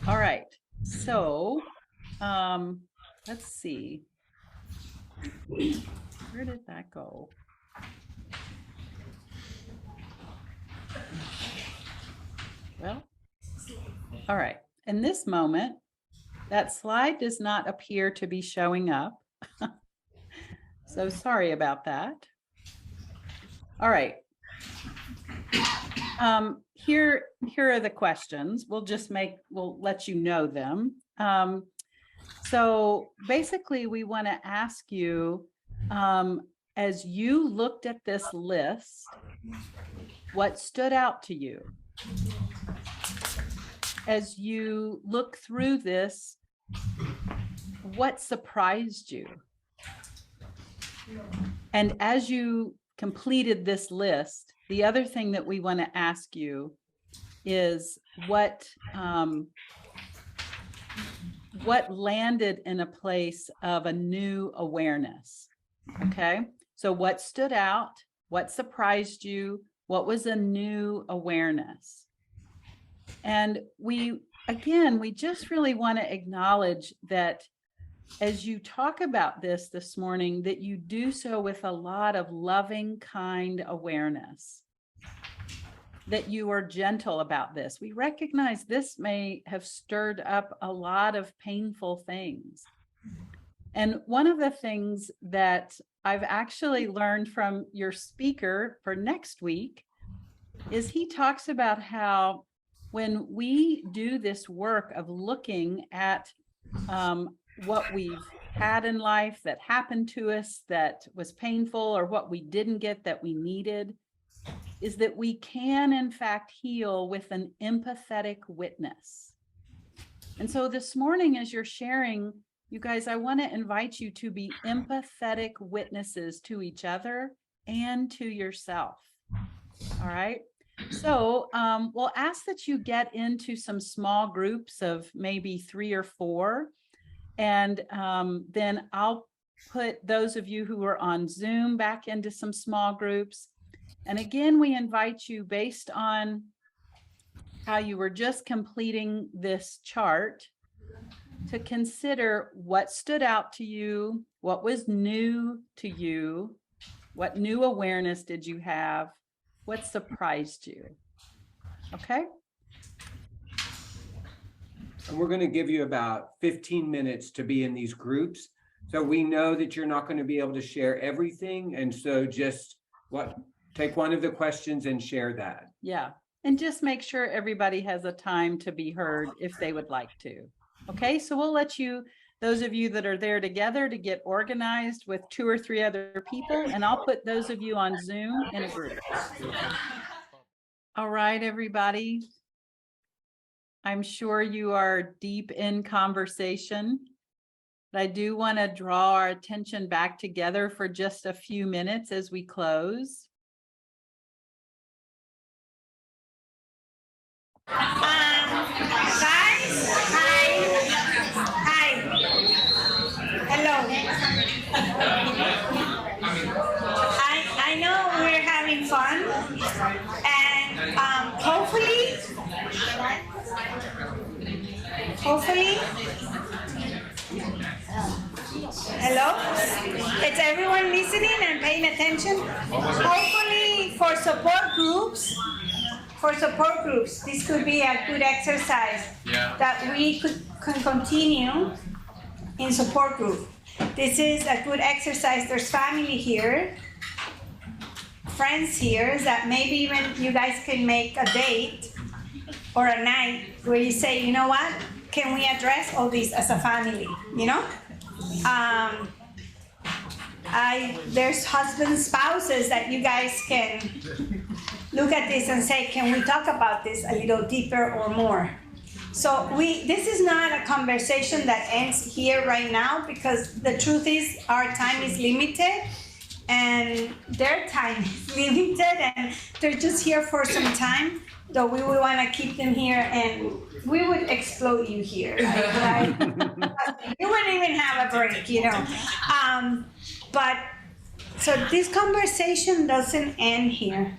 All right, so let's see. Where did that go? Well, all right. In this moment, that slide does not appear to be showing up. So sorry about that. All right. Here are the questions. We'll let you know them. So basically, we want to ask you, as you looked at this list, what stood out to you? As you look through this, what surprised you? And as you completed this list, the other thing that we want to ask you is what landed in a place of a new awareness. Okay, so what stood out? What surprised you? What was a new awareness? And we just really want to acknowledge that as you talk about this morning, that you do so with a lot of loving, kind awareness, that you are gentle about this. We recognize this may have stirred up a lot of painful things. And one of the things that I've actually learned from your speaker for next week is he talks about how when we do this work of looking at what we've had in life that happened to us that was painful, or what we didn't get that we needed, is that we can in fact heal with an empathetic witness. And so this morning, as you're sharing, you guys, I want to invite you to be empathetic witnesses to each other and to yourself. All right. So we'll ask that you get into some small groups of maybe 3 or 4. And then I'll put those of you who are on Zoom back into some small groups. And again, we invite you, based on how you were just completing this chart, to consider what stood out to you, what was new to you, what new awareness did you have, what surprised you. Okay? And we're going to give you about 15 minutes to be in these groups. So we know that you're not going to be able to share everything. And so just take one of the questions and share that. Yeah. And just make sure everybody has a time to be heard if they would like to. Okay, so we'll let you, those of you that are there together, to get organized with 2 or 3 other people, and I'll put those of you on Zoom in a group. All right, everybody. I'm sure you are deep in conversation, but I do want to draw our attention back together for just a few minutes as we close. Guys, hi. Hello. I know we're having fun, and hopefully, hello? Is everyone listening and paying attention? Hopefully, for support groups, this could be a good exercise that we can continue in support group. This is a good exercise. There's family here, friends here, that maybe even you guys can make a date or a night where you say, you know what, can we address all this as a family, you know? There's husbands, spouses that you guys can look at this and say, can we talk about this a little deeper or more? So this is not a conversation that ends here right now, because the truth is our time is limited and their time is limited, and they're just here for some time, though we would want to keep them here and we would explode you here. Right? You wouldn't even have a break, you know. But so this conversation doesn't end here.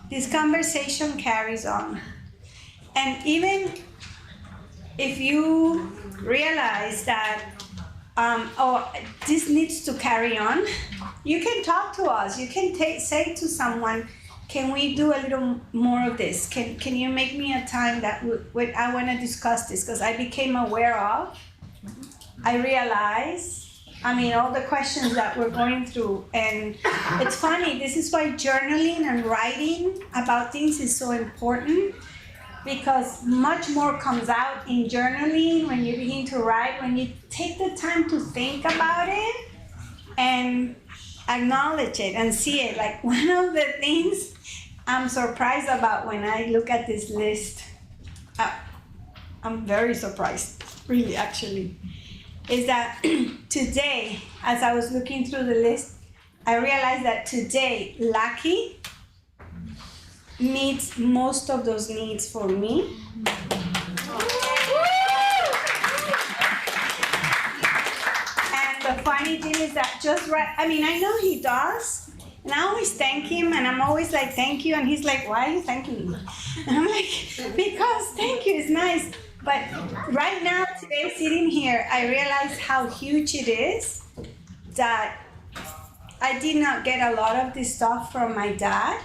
This conversation carries on. And even if you realize that, this needs to carry on, you can talk to us. You can say to someone, can we do a little more of this? Can you make me a time that I want to discuss this? Because I became aware of, I realized, all the questions that we're going through. And it's funny, this is why journaling and writing about things is so important, because much more comes out in journaling when you begin to write, when you take the time to think about it and acknowledge it and see it. Like, one of the things I'm surprised about when I look at this list, I'm very surprised, really, actually, is that today, as I was looking through the list, I realized that today, Lucky meets most of those needs for me. And the funny thing is that I know he does, and I always thank him, and I'm always like, thank you, and he's like, why are you thanking me? And I'm like, because thank you is nice. But right now, today, sitting here, I realize how huge it is that I did not get a lot of this stuff from my dad.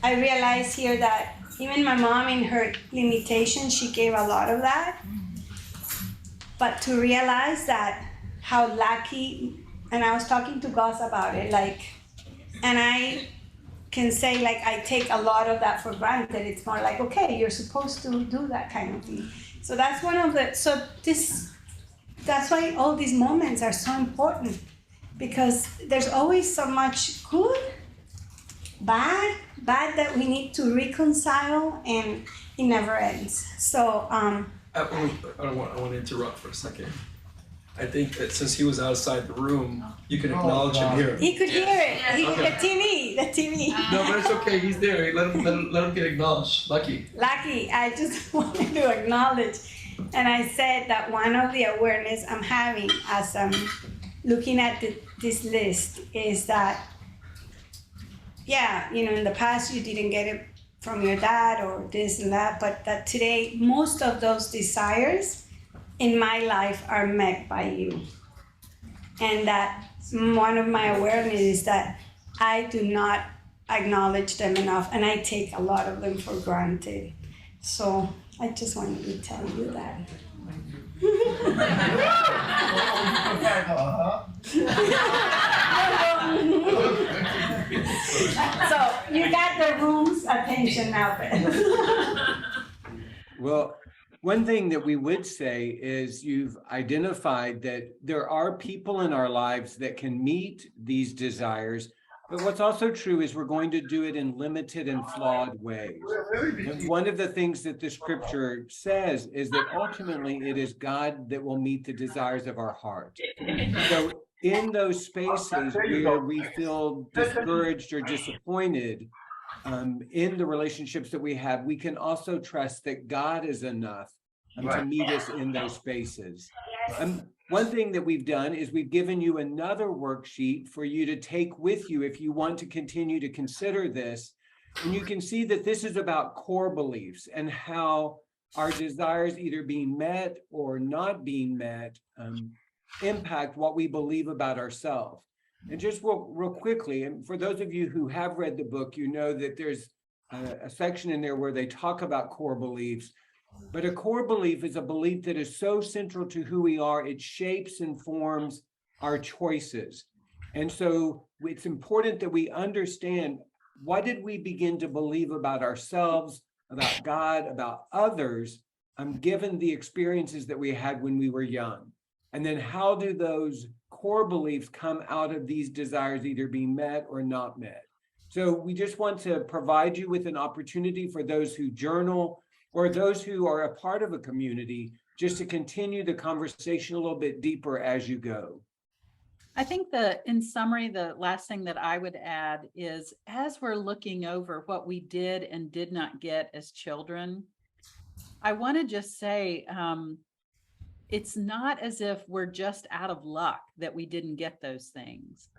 I realized here that even my mom, in her limitations, she gave a lot of that. But to realize that how lucky, and I was talking to Gus about it, and I can say, I take a lot of that for granted. It's more like, okay, you're supposed to do that kind of thing. So that's that's why all these moments are so important, because there's always so much good, bad that we need to reconcile, and it never ends. So I want to interrupt for a second. I think that since he was outside the room, you can acknowledge him here. He could hear it. Okay. The TV. No, but it's okay. He's there. Let him get acknowledged. Lucky. Lucky, I just wanted to acknowledge. And I said that one of the awareness I'm having as I'm looking at this list is that, yeah, in the past you didn't get it from your dad or this and that, but that today most of those desires in my life are met by you. And that one of my awareness is that I do not acknowledge them enough, and I take a lot of them for granted. So I just wanted to tell you that. So you got the room's attention now, Ben. Well, one thing that we would say is you've identified that there are people in our lives that can meet these desires, but what's also true is we're going to do it in limited and flawed ways. And one of the things that the scripture says is that ultimately it is God that will meet the desires of our heart. So in those spaces where we feel discouraged or disappointed, in the relationships that we have, we can also trust that God is enough to meet us in those spaces. One thing that we've done is we've given you another worksheet for you to take with you if you want to continue to consider this. And you can see that this is about core beliefs and how our desires either being met or not being met impact what we believe about ourselves. And just real quickly, and for those of you who have read the book, you know that there's a section in there where they talk about core beliefs. But a core belief is a belief that is so central to who we are, it shapes and forms our choices. And so it's important that we understand, what did we begin to believe about ourselves, about God, about others, given the experiences that we had when we were young? And then how do those core beliefs come out of these desires either being met or not met? So we just want to provide you with an opportunity for those who journal or those who are a part of a community, just to continue the conversation a little bit deeper as you go. I think in summary, the last thing that I would add is, as we're looking over what we did and did not get as children, I want to just say, it's not as if we're just out of luck that we didn't get those things.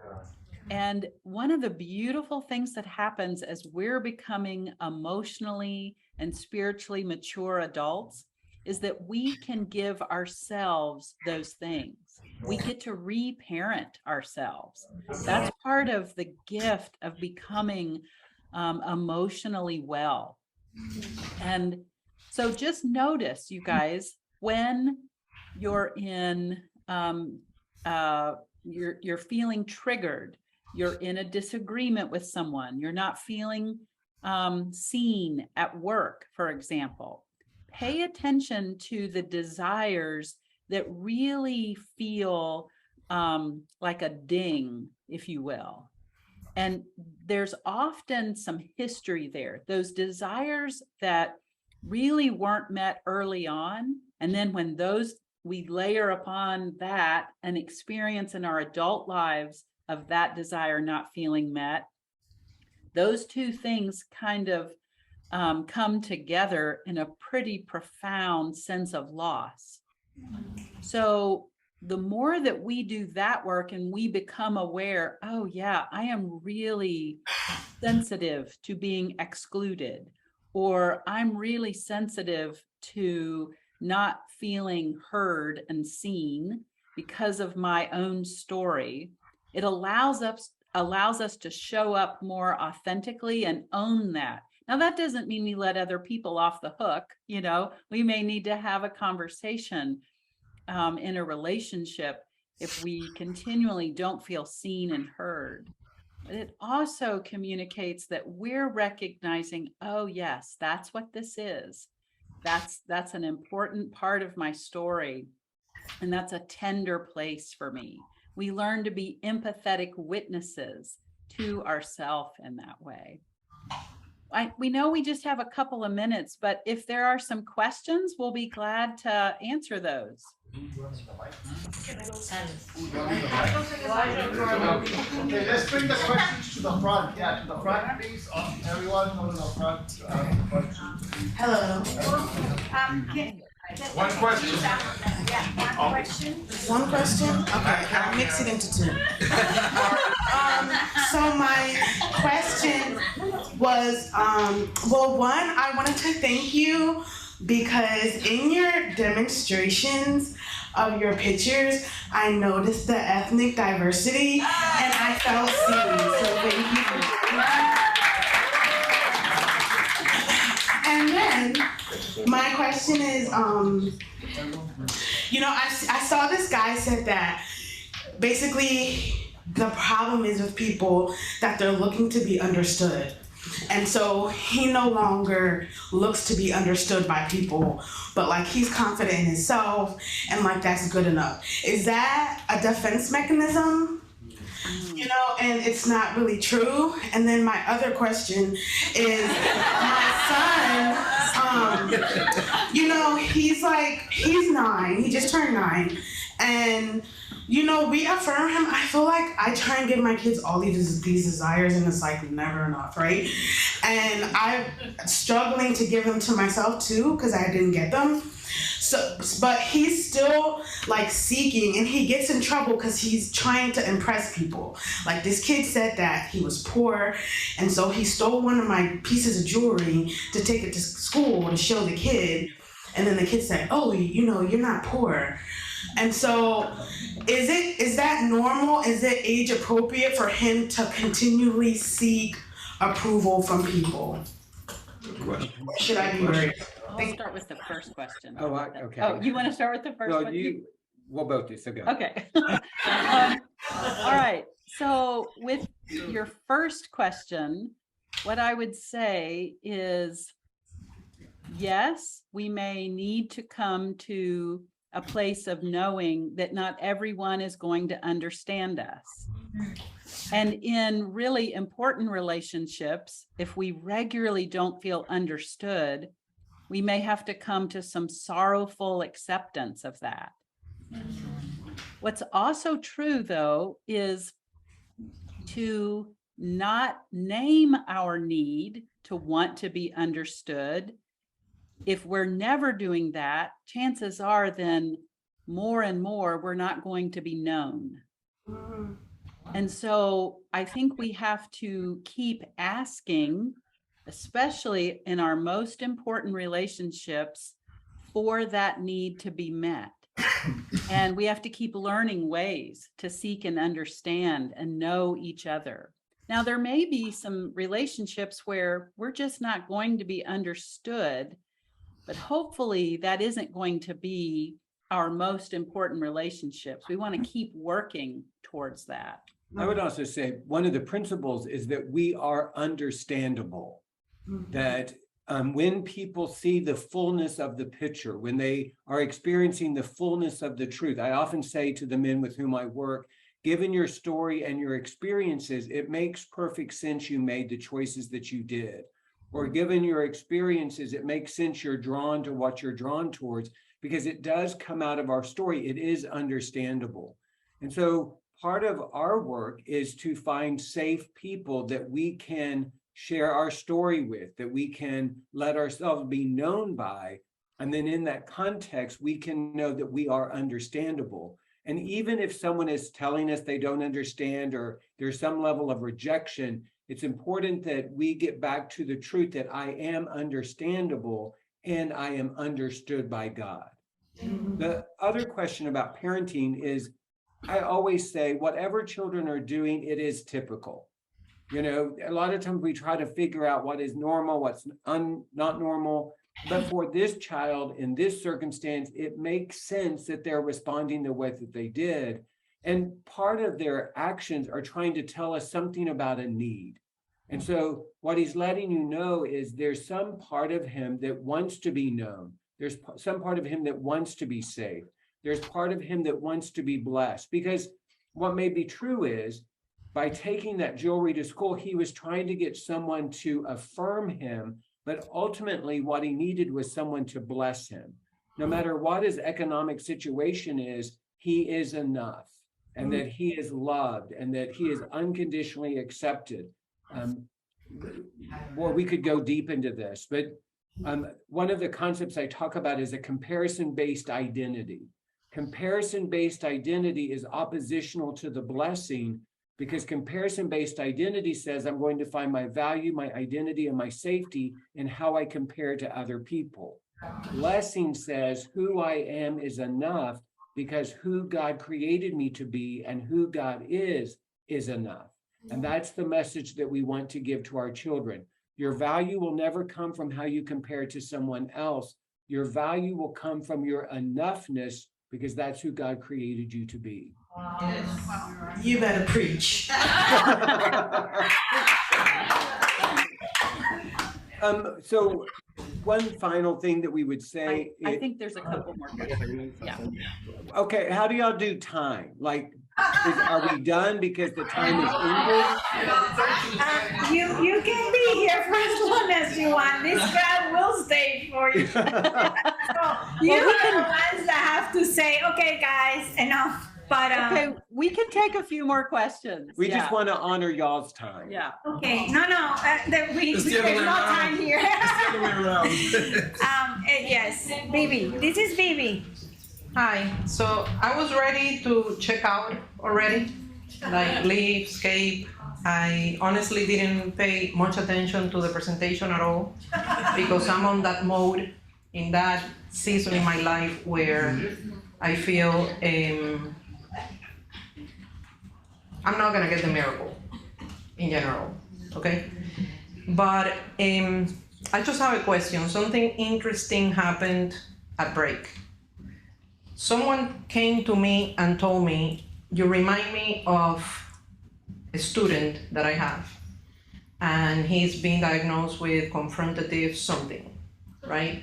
And one of the beautiful things that happens as we're becoming emotionally and spiritually mature adults is that we can give ourselves those things. We get to reparent ourselves. That's part of the gift of becoming emotionally well. And so just notice, you guys, when you're in, you're feeling triggered, you're in a disagreement with someone, you're not feeling seen at work, for example, pay attention to the desires that really feel like a ding, if you will. And there's often some history there, those desires that really weren't met early on. And then when we layer upon that an experience in our adult lives of that desire not feeling met, those two things kind of come together in a pretty profound sense of loss. So the more that we do that work and we become aware, oh yeah, I am really sensitive to being excluded, or I'm really sensitive to not feeling heard and seen because of my own story, it allows us to show up more authentically and own that. Now, that doesn't mean we let other people off the hook. We may need to have a conversation in a relationship if we continually don't feel seen and heard. But it also communicates that we're recognizing, oh yes, that's what this is. That's an important part of my story. And that's a tender place for me. We learn to be empathetic witnesses to ourselves in that way. we know we just have a couple of minutes, but if there are some questions, we'll be glad to answer those. Okay, let's bring the questions to the front. Yeah, to the front, please. Everyone, come to the front to ask the questions. Hello. One question. Yeah, one question. One question? Okay, I'll mix it into two. So my question was, well, one, I wanted to thank you because in your demonstrations of your pictures, I noticed the ethnic diversity and I felt seen, so thank you. And then my question is, you know, I saw this guy said that basically the problem is with people that they're looking to be understood. And so he no longer looks to be understood by people, but like he's confident in himself and like that's good enough. Is that a defense mechanism? You know, and it's not really true. And then my other question is my son, you know, he's 9, he just turned 9. And you know, we affirm him. I feel like I try and give my kids all these desires and it's like never enough, right? And I'm struggling to give them to myself too because I didn't get them. So, but he's still like seeking and he gets in trouble because he's trying to impress people. Like this kid said that he was poor and so he stole one of my pieces of jewelry to take it to school to show the kid. And then the kid said, oh, you know, you're not poor. And so is that normal? Is it age appropriate for him to continually seek approval from people? Or should I be worried? I'll start with the first question. Oh, okay. Oh, you want to start with the first No, one? we'll both do, so go. Okay. All right. So with your first question, what I would say is, yes, we may need to come to a place of knowing that not everyone is going to understand us. And in really important relationships, if we regularly don't feel understood, we may have to come to some sorrowful acceptance of that. What's also true, though, is to not name our need to want to be understood. If we're never doing that, chances are then more and more we're not going to be known. And so I think we have to keep asking, especially in our most important relationships, for that need to be met. And we have to keep learning ways to seek and understand and know each other. Now, there may be some relationships where we're just not going to be understood, but hopefully that isn't going to be our most important relationships. We want to keep working towards that. I would also say one of the principles is that we are understandable, that when people see the fullness of the picture, when they are experiencing the fullness of the truth, I often say to the men with whom I work, given your story and your experiences, it makes perfect sense you made the choices that you did. Or given your experiences, it makes sense you're drawn to what you're drawn towards, because it does come out of our story. It is understandable. And so part of our work is to find safe people that we can share our story with, that we can let ourselves be known by. And then in that context, we can know that we are understandable. And even if someone is telling us they don't understand or there's some level of rejection, it's important that we get back to the truth that I am understandable and I am understood by God. The other question about parenting is, I always say, whatever children are doing, it is typical. You know, a lot of times we try to figure out what is normal, what's not normal. But for this child in this circumstance, it makes sense that they're responding the way that they did. And part of their actions are trying to tell us something about a need. And so what he's letting you know is there's some part of him that wants to be known. There's some part of him that wants to be safe. There's part of him that wants to be blessed. Because what may be true is by taking that jewelry to school, he was trying to get someone to affirm him, but ultimately what he needed was someone to bless him. No matter what his economic situation is, he is enough, and that he is loved, and that he is unconditionally accepted. Boy, we could go deep into this, but one of the concepts I talk about is a comparison-based identity. Comparison-based identity is oppositional to the blessing, because comparison-based identity says I'm going to find my value, my identity, and my safety in how I compare to other people. Blessing says who I am is enough, because who God created me to be and who God is enough. And that's the message that we want to give to our children. Your value will never come from how you compare to someone else. Your value will come from your enoughness, because that's who God created you to be. You better preach. So one final thing that we would say. I think there's a couple more questions. Yeah. Okay, how do y'all do time? Like, are we done because the time is ended? You can be here for as long as you want. This crowd will stay for you. So you are the ones that have to say, okay, guys, enough. But Okay, we can take a few more questions. We Yeah. just want to honor y'all's time. Yeah. okay, no, It's the there's other way no around. time here. It's the other way around. Yes, Bibi. This is Bibi. Hi, so I was ready to check out already, like leave, escape. I honestly didn't pay much attention to the presentation at all, because I'm on that mode, in that season in my life where I feel I'm not gonna get the miracle in general, okay? But I just have a question. Something interesting happened at break. Someone came to me and told me, you remind me of a student that I have, and he's being diagnosed with confrontative something, right?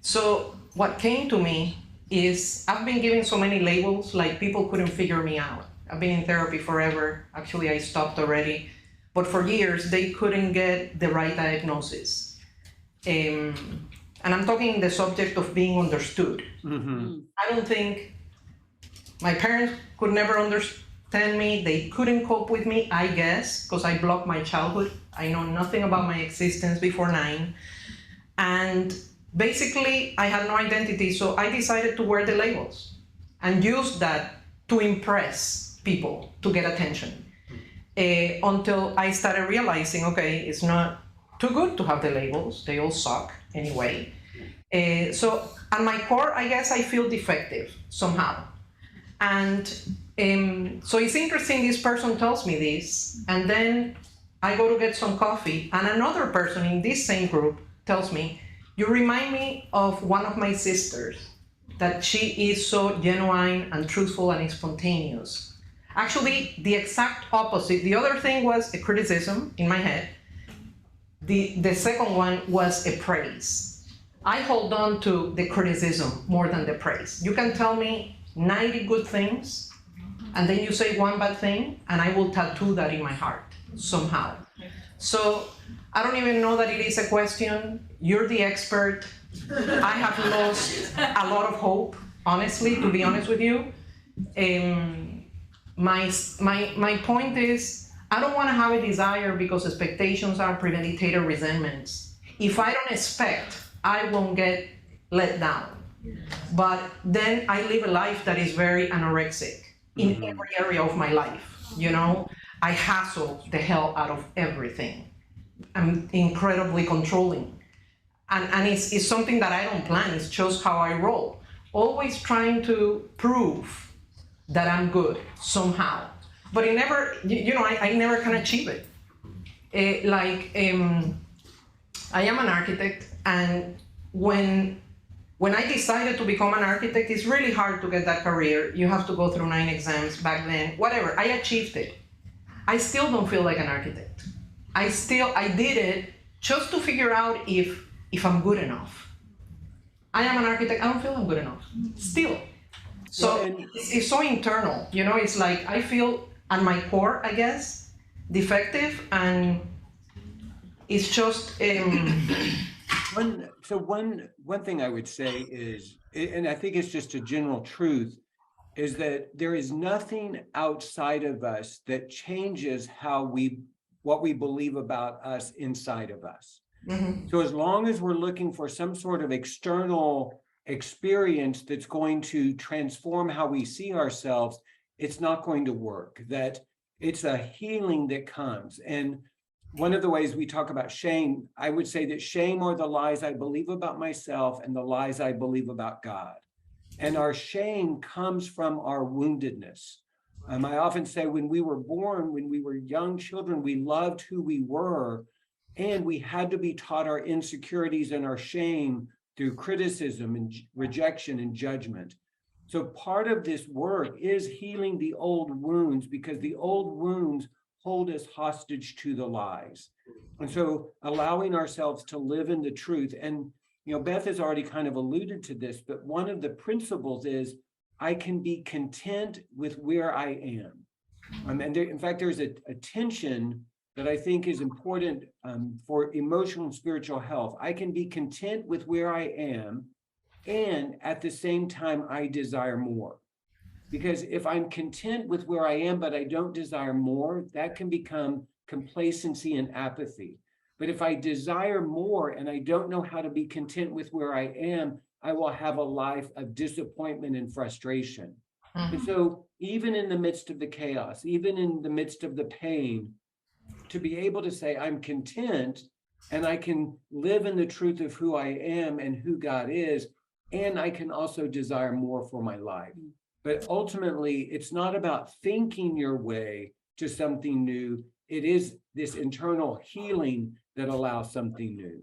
So what came to me is I've been given so many labels, like people couldn't figure me out. I've been in therapy forever. Actually, I stopped already. But for years, they couldn't get the right diagnosis. And I'm talking the subject of being understood. Mm-hmm. I don't think my parents could never understand me. They couldn't cope with me, I guess, because I blocked my childhood. I know nothing about my existence before 9. And basically, I had no identity, so I decided to wear the labels and use that to impress people, to get attention. Until I started realizing, okay, it's not too good to have the labels. They all suck anyway. So at my core, I guess I feel defective somehow. And so it's interesting, this person tells me this, and then I go to get some coffee, and another person in this same group tells me, you remind me of one of my sisters, that she is so genuine and truthful and spontaneous. Actually, the exact opposite. The other thing was a criticism in my head. The second one was a praise. I hold on to the criticism more than the praise. You can tell me 90 good things, and then you say one bad thing, and I will tattoo that in my heart somehow. So I don't even know that it is a question. You're the expert. I have lost a lot of hope, honestly, to be honest with you. My point is, I don't want to have a desire because expectations are premeditated resentments. If I don't expect, I won't get let down. But then I live a life that is very anorexic in every area of my life. You know, I hassle the hell out of everything. I'm incredibly controlling. And it's something that I don't plan, it's just how I roll. Always trying to prove that I'm good somehow. But it never, I never can achieve it. I am an architect, and when I decided to become an architect, it's really hard to get that career. You have to go through 9 exams back then, whatever, I achieved it. I still don't feel like an architect. I did it just to figure out if I'm good enough. I am an architect, I don't feel I'm good enough, still. So it's so internal, it's like I feel at my core, I guess, defective, and it's just One thing I would say is, and I think it's just a general truth, is that there is nothing outside of us that changes what we believe about us inside of us. Mhm. So as long as we're looking for some sort of external experience that's going to transform how we see ourselves, it's not going to work. That it's a healing that comes. And one of the ways we talk about shame, I would say that shame are the lies I believe about myself and the lies I believe about God. And our shame comes from our woundedness. I often say when we were born, when we were young children, we loved who we were, and we had to be taught our insecurities and our shame through criticism and rejection and judgment. So part of this work is healing the old wounds, because the old wounds hold us hostage to the lies. And so allowing ourselves to live in the truth. And, Beth has already kind of alluded to this, but one of the principles is I can be content with where I am. And in fact, there's a tension that I think is important for emotional and spiritual health. I can be content with where I am, and at the same time, I desire more. Because if I'm content with where I am, but I don't desire more, that can become complacency and apathy. But if I desire more and I don't know how to be content with where I am, I will have a life of disappointment and frustration. Mm-hmm. And so even in the midst of the chaos, even in the midst of the pain, to be able to say, I'm content and I can live in the truth of who I am and who God is, and I can also desire more for my life. But ultimately, it's not about thinking your way to something new. It is this internal healing that allows something new.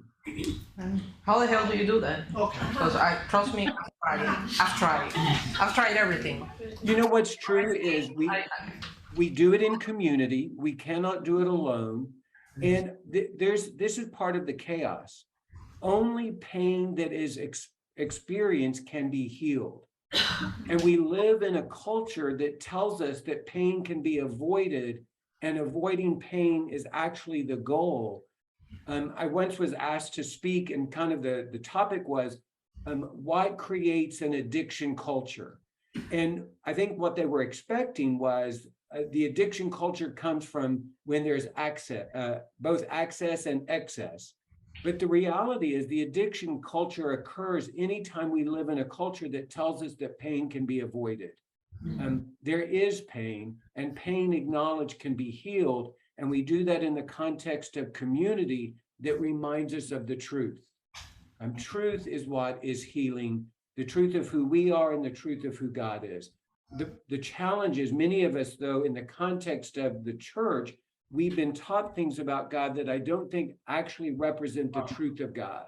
How the hell do you do that? Okay. Because trust me, I've tried everything. You know what's true is we do it in community. We cannot do it alone. And this is part of the chaos. Only pain that is experienced can be healed. And we live in a culture that tells us that pain can be avoided, and avoiding pain is actually the goal. I once was asked to speak, and kind of the topic was what creates an addiction culture. And I think what they were expecting was the addiction culture comes from when there's access, both access and excess. But the reality is the addiction culture occurs anytime we live in a culture that tells us that pain can be avoided. There is pain, and pain acknowledged can be healed. And we do that in the context of community that reminds us of the truth. Truth is what is healing, the truth of who we are and the truth of who God is. The challenge is many of us, though, in the context of the church, we've been taught things about God that I don't think actually represent the truth of God.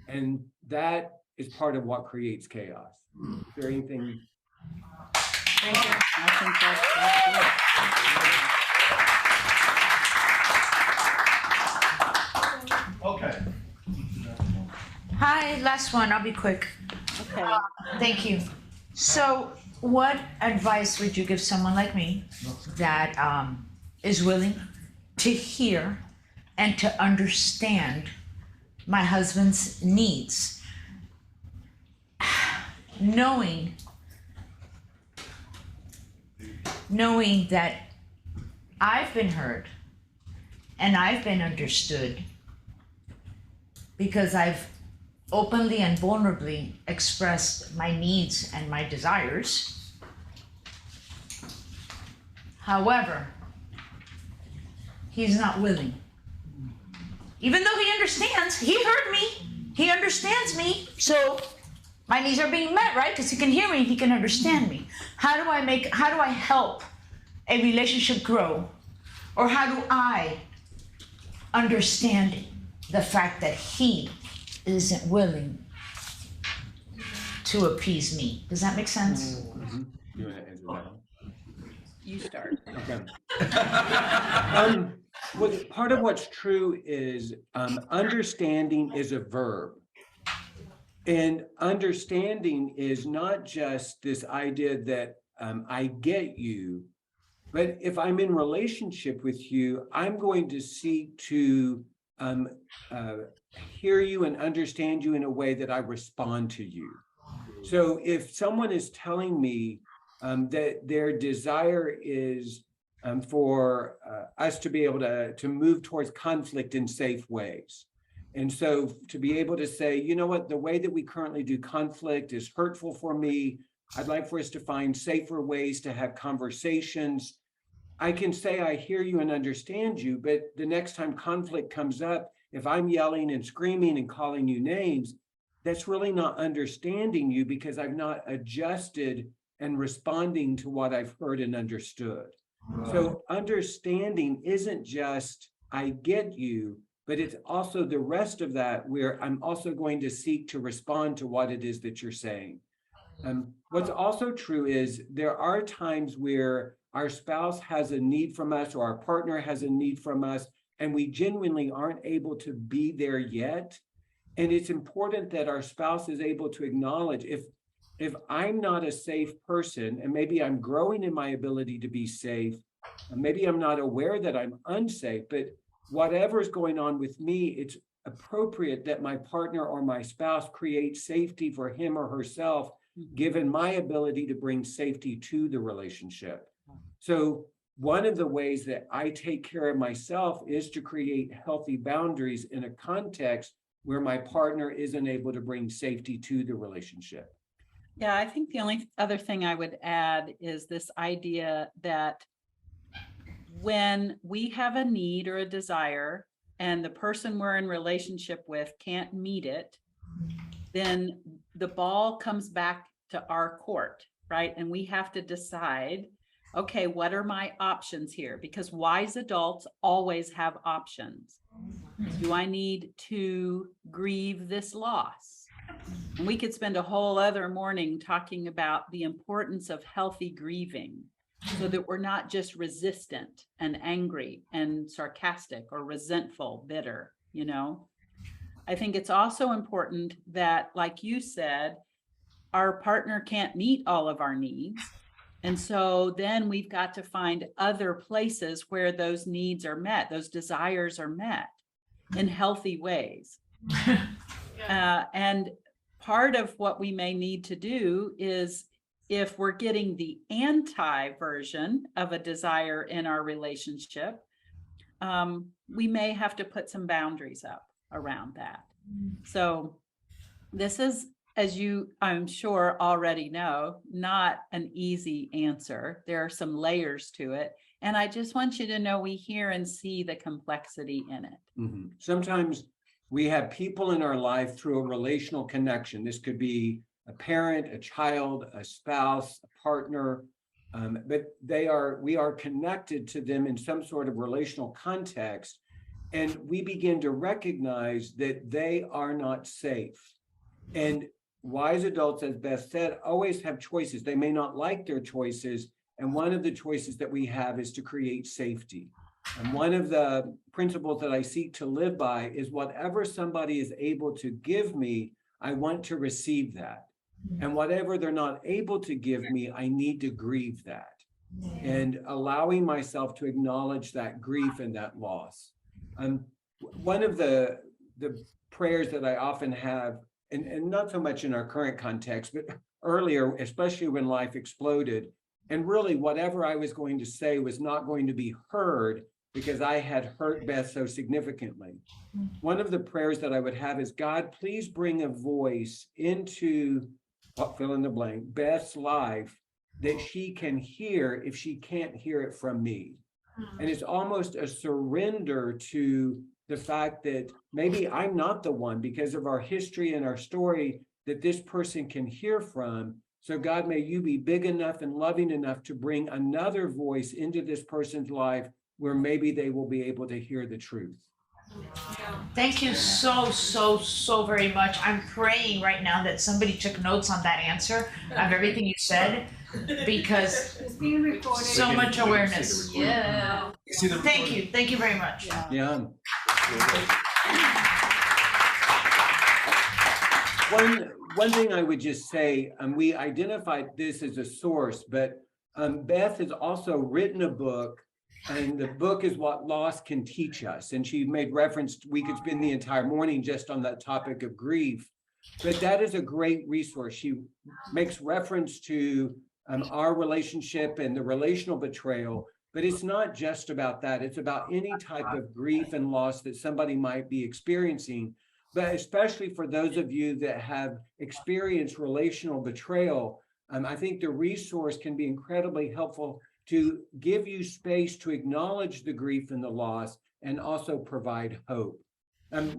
And that is part of what creates chaos. Is there anything? Thank you. I think that's good. Okay. Hi, last one. I'll be quick. Okay. Thank you. So, what advice would you give someone like me that is willing to hear and to understand my husband's needs, knowing that I've been heard and I've been understood because I've openly and vulnerably expressed my needs and my desires. However, he's not willing. Even though he understands, he heard me, he understands me, so my needs are being met, right? Because he can hear me, he can understand me. How do I help a relationship grow? Or how do I understand the fact that he isn't willing to appease me? Does that make sense? Mm-hmm. You want to answer that? You start. Okay. Well, part of what's true is understanding is a verb. And understanding is not just this idea that I get you, But if I'm in relationship with you, I'm going to seek to hear you and understand you in a way that I respond to you. So if someone is telling me that their desire is for us to be able to move towards conflict in safe ways. And so to be able to say, you know what, the way that we currently do conflict is hurtful for me. I'd like for us to find safer ways to have conversations. I can say I hear you and understand you, but the next time conflict comes up, if I'm yelling and screaming and calling you names, that's really not understanding you because I've not adjusted and responding to what I've heard and understood. Right. So understanding isn't just I get you, but it's also the rest of that where I'm also going to seek to respond to what it is that you're saying. What's also true is there are times where our spouse has a need from us or our partner has a need from us, and we genuinely aren't able to be there yet. And it's important that our spouse is able to acknowledge if I'm not a safe person, and maybe I'm growing in my ability to be safe, and maybe I'm not aware that I'm unsafe, but whatever is going on with me, it's appropriate that my partner or my spouse create safety for him or herself, given my ability to bring safety to the relationship. So one of the ways that I take care of myself is to create healthy boundaries in a context where my partner isn't able to bring safety to the relationship. Yeah, I think the only other thing I would add is this idea that when we have a need or a desire and the person we're in relationship with can't meet it, then the ball comes back to our court, right? And we have to decide, okay, what are my options here? Because wise adults always have options. Do I need to grieve this loss? And we could spend a whole other morning talking about the importance of healthy grieving so that we're not just resistant and angry and sarcastic or resentful, bitter, you know? I think it's also important that, like you said, our partner can't meet all of our needs. And so then we've got to find other places where those needs are met, those desires are met in healthy ways. And part of what we may need to do is, if we're getting the anti version of a desire in our relationship, we may have to put some boundaries up around that. So this is, as you, I'm sure, already know, not an easy answer. There are some layers to it. And I just want you to know we hear and see the complexity in it. Mm-hmm. Sometimes we have people in our life through a relational connection. This could be a parent, a child, a spouse, a partner, but we are connected to them in some sort of relational context. And we begin to recognize that they are not safe. And wise adults, as Beth said, always have choices. They may not like their choices. And one of the choices that we have is to create safety. And one of the principles that I seek to live by is whatever somebody is able to give me, I want to receive that. And whatever they're not able to give me, I need to grieve that. And allowing myself to acknowledge that grief and that loss. One of the prayers that I often have, and not so much in our current context, but earlier, especially when life exploded, and really whatever I was going to say was not going to be heard because I had hurt Beth so significantly. One of the prayers that I would have is, God, please bring a voice into, fill in the blank, Beth's life that she can hear if she can't hear it from me. And it's almost a surrender to the fact that maybe I'm not the one, because of our history and our story, that this person can hear from. So God, may you be big enough and loving enough to bring another voice into this person's life where maybe they will be able to hear the truth. Thank you so very much. I'm praying right now that somebody took notes on that answer of everything you said, because It's being recorded. so much awareness. Yeah. Thank you very much. Yeah. One thing I would just say, we identified this as a source, but Beth has also written a book, and the book is What Loss Can Teach Us. And she made reference, we could spend the entire morning just on that topic of grief, but that is a great resource. She makes reference to our relationship and the relational betrayal, but it's not just about that. It's about any type of grief and loss that somebody might be experiencing, but especially for those of you that have experienced relational betrayal, I think the resource can be incredibly helpful to give you space to acknowledge the grief and the loss and also provide hope.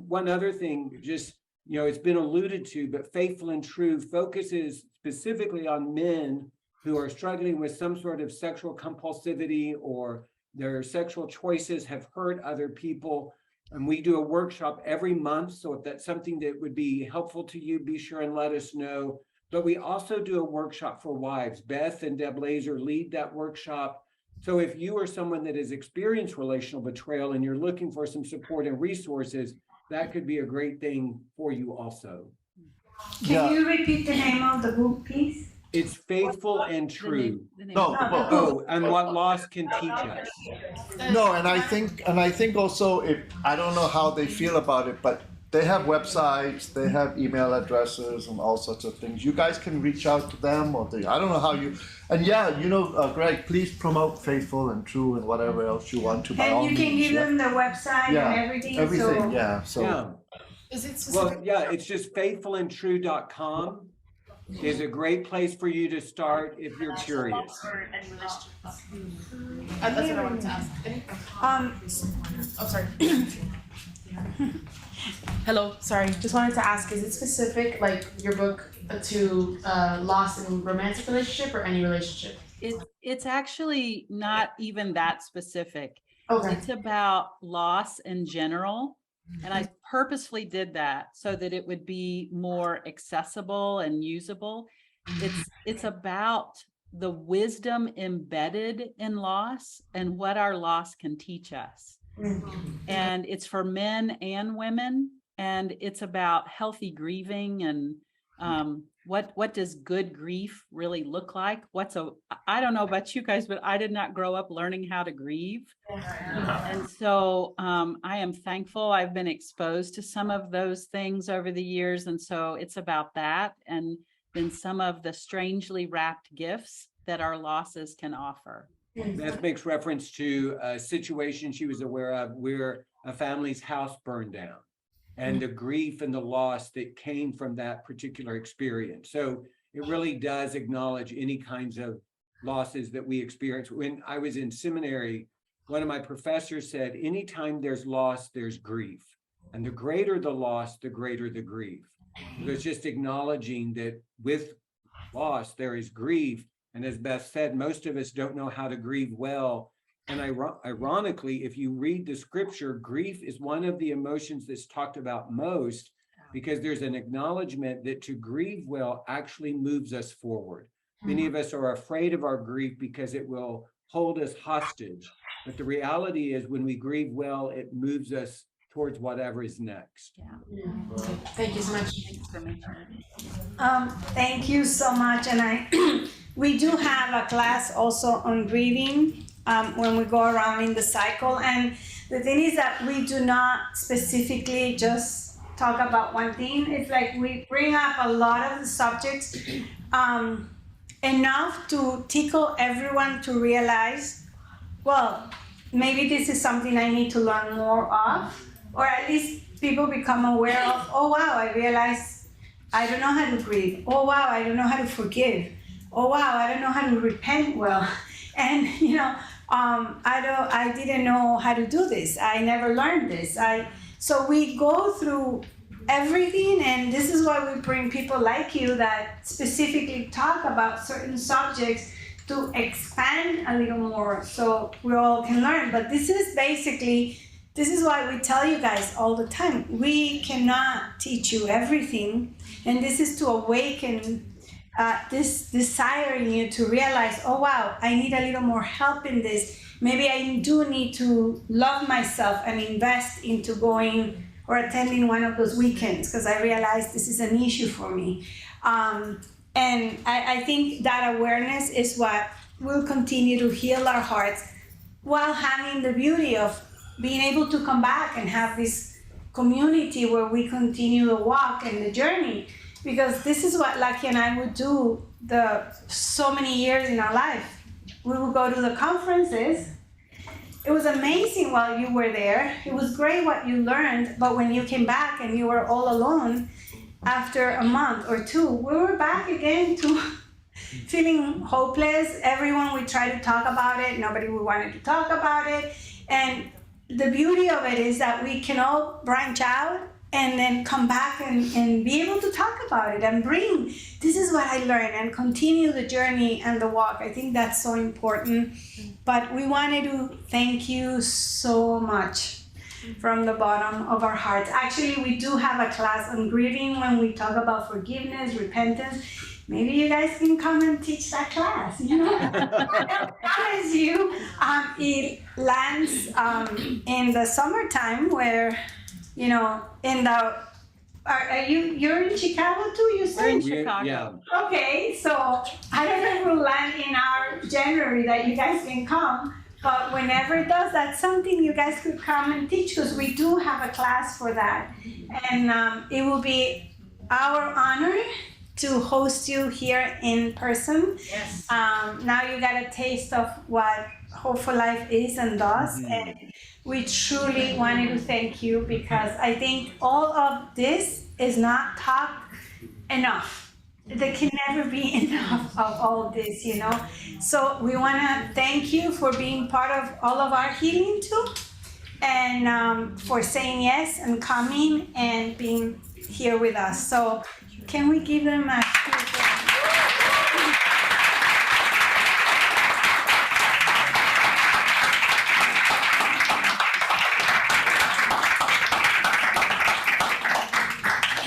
One other thing, just, it's been alluded to, but Faithful and True focuses specifically on men who are struggling with some sort of sexual compulsivity or their sexual choices have hurt other people. And we do a workshop every month. So if that's something that would be helpful to you, be sure and let us know. But we also do a workshop for wives. Beth and Deb Laaser lead that workshop. So if you are someone that has experienced relational betrayal and you're looking for some support and resources, that could be a great thing for you also. Can you repeat the name of the book, please? It's Faithful and True. No, and What Loss Can Teach Us. No, and I think also, if I don't know how they feel about it, but they have websites, they have email addresses and all sorts of things. You guys can reach out to them, or I don't know how you. And Greg, please promote Faithful and True and whatever else you want to. And you can give them the website and everything. Everything, Is it specific? Well, it's just faithfulandtrue.com is a great place for you to start if you're curious. That's what I wanted to ask. Sorry. Hello, sorry. Just wanted to ask, is it specific, like your book, to loss in romantic relationship or any relationship? It's actually not even that specific. Okay. It's about loss in general. And I purposefully did that so that it would be more accessible and usable. It's about the wisdom embedded in loss and what our loss can teach us. And it's for men and women, and it's about healthy grieving and what does good grief really look like? I don't know about you guys, but I did not grow up learning how to grieve. And so I am thankful I've been exposed to some of those things over the years. And so it's about that, and then some of the strangely wrapped gifts that our losses can offer. Beth makes reference to a situation she was aware of where a family's house burned down and the grief and the loss that came from that particular experience. So it really does acknowledge any kinds of losses that we experience. When I was in seminary, one of my professors said, anytime there's loss, there's grief. And the greater the loss, the greater the grief. It's just acknowledging that with loss, there is grief. And as Beth said, most of us don't know how to grieve well. And ironically, if you read the scripture, grief is one of the emotions that's talked about most, because there's an acknowledgement that to grieve well actually moves us forward. Many of us are afraid of our grief because it will hold us hostage. But the reality is when we grieve well, it moves us towards whatever is next. Thank you so much. Thank you so much. And we do have a class also on grieving when we go around in the cycle. And the thing is that we do not specifically just talk about one thing. It's like we bring up a lot of the subjects, enough to tickle everyone to realize, well, maybe this is something I need to learn more of, or at least people become aware of, oh wow, I realize I don't know how to grieve. Oh wow, I don't know how to forgive. Oh wow, I don't know how to repent well. And I didn't know how to do this. I never learned this. So we go through everything, and this is why we bring people like you that specifically talk about certain subjects to expand a little more so we all can learn. But this is why we tell you guys all the time, we cannot teach you everything, and this is to awaken this desire in you to realize, oh wow, I need a little more help in this. Maybe I do need to love myself and invest into going or attending one of those weekends because I realize this is an issue for me. And I think that awareness is what will continue to heal our hearts while having the beauty of being able to come back and have this community where we continue the walk and the journey. Because this is what Lucky and I would do so many years in our life. We would go to the conferences. It was amazing while you were there. It was great what you learned, but when you came back and you were all alone, after a month or two, we were back again to feeling hopeless. Everyone would try to talk about it. Nobody would want to talk about it. And the beauty of it is that we can all branch out and then come back and be able to talk about it and bring, this is what I learned, and continue the journey and the walk. I think that's so important. But we wanted to thank you so much from the bottom of our hearts. Actually, we do have a class on grieving when we talk about forgiveness, repentance. Maybe you guys can come and teach that class, you know? I promise you, it lands in the summertime where, you know, you're in Chicago too, you said? We're in Chicago. Yeah. Okay, so I don't know if we'll land in our January that you guys can come, but whenever it does, that's something you guys could come and teach, because we do have a class for that. And it will be our honor to host you here in person. Yes. Now you got a taste of what Hope4Life is and does, and we truly wanted to thank you, because I think all of this is not talked enough. There can never be enough of all this, you know. So we want to thank you for being part of all of our healing too, and for saying yes and coming and being here with us. So can we give them a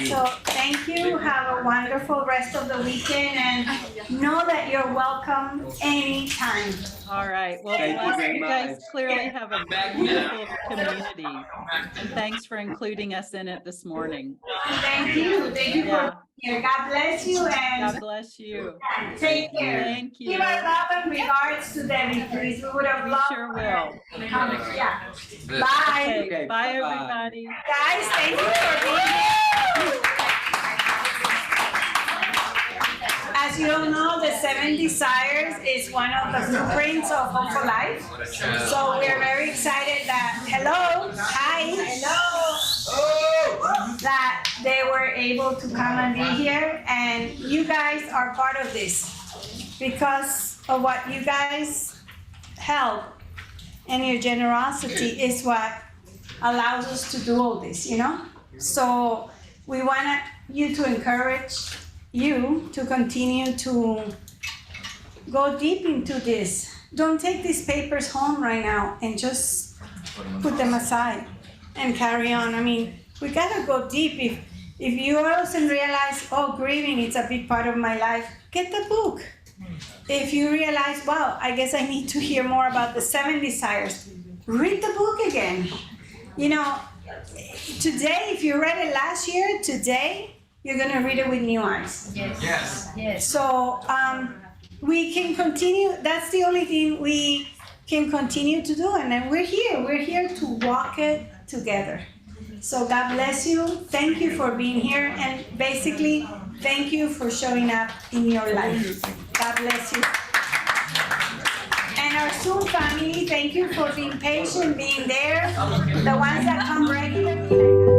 So thank you. Have a wonderful rest of the weekend, and know that you're welcome anytime. All right. Well, Thank you very you guys much. clearly have a beautiful community. And thanks for including us in it this morning. Thank you. Thank you for being here. God bless you, and God bless you. take care. Thank you. Give our love and regards to Debbie, please. We would have We loved sure will. Yeah. Bye. Okay, bye, everybody. Guys, thank you for being here. As you all know, the 7 Desires is one of the blueprints of Hope4Life. So we're very excited that, that they were able to come and be here. And you guys are part of this because of what you guys help, and your generosity is what allows us to do all this, you know? So we want you to encourage you to continue to go deep into this. Don't take these papers home right now and just put them aside and carry on. I mean, we gotta go deep. If you also realize, oh, grieving, it's a big part of my life, get the book. If you realize, wow, I guess I need to hear more about the 7 Desires, read the book again. You know, today, if you read it last year, today, you're gonna read it with new eyes. Yes. So we can continue, that's the only thing we can continue to do, and then we're here to walk it together. So God bless you, thank you for being here, and basically, thank you for showing up in your life. God bless you. And our Zoom family, thank you for being patient, being there. The ones that come regularly.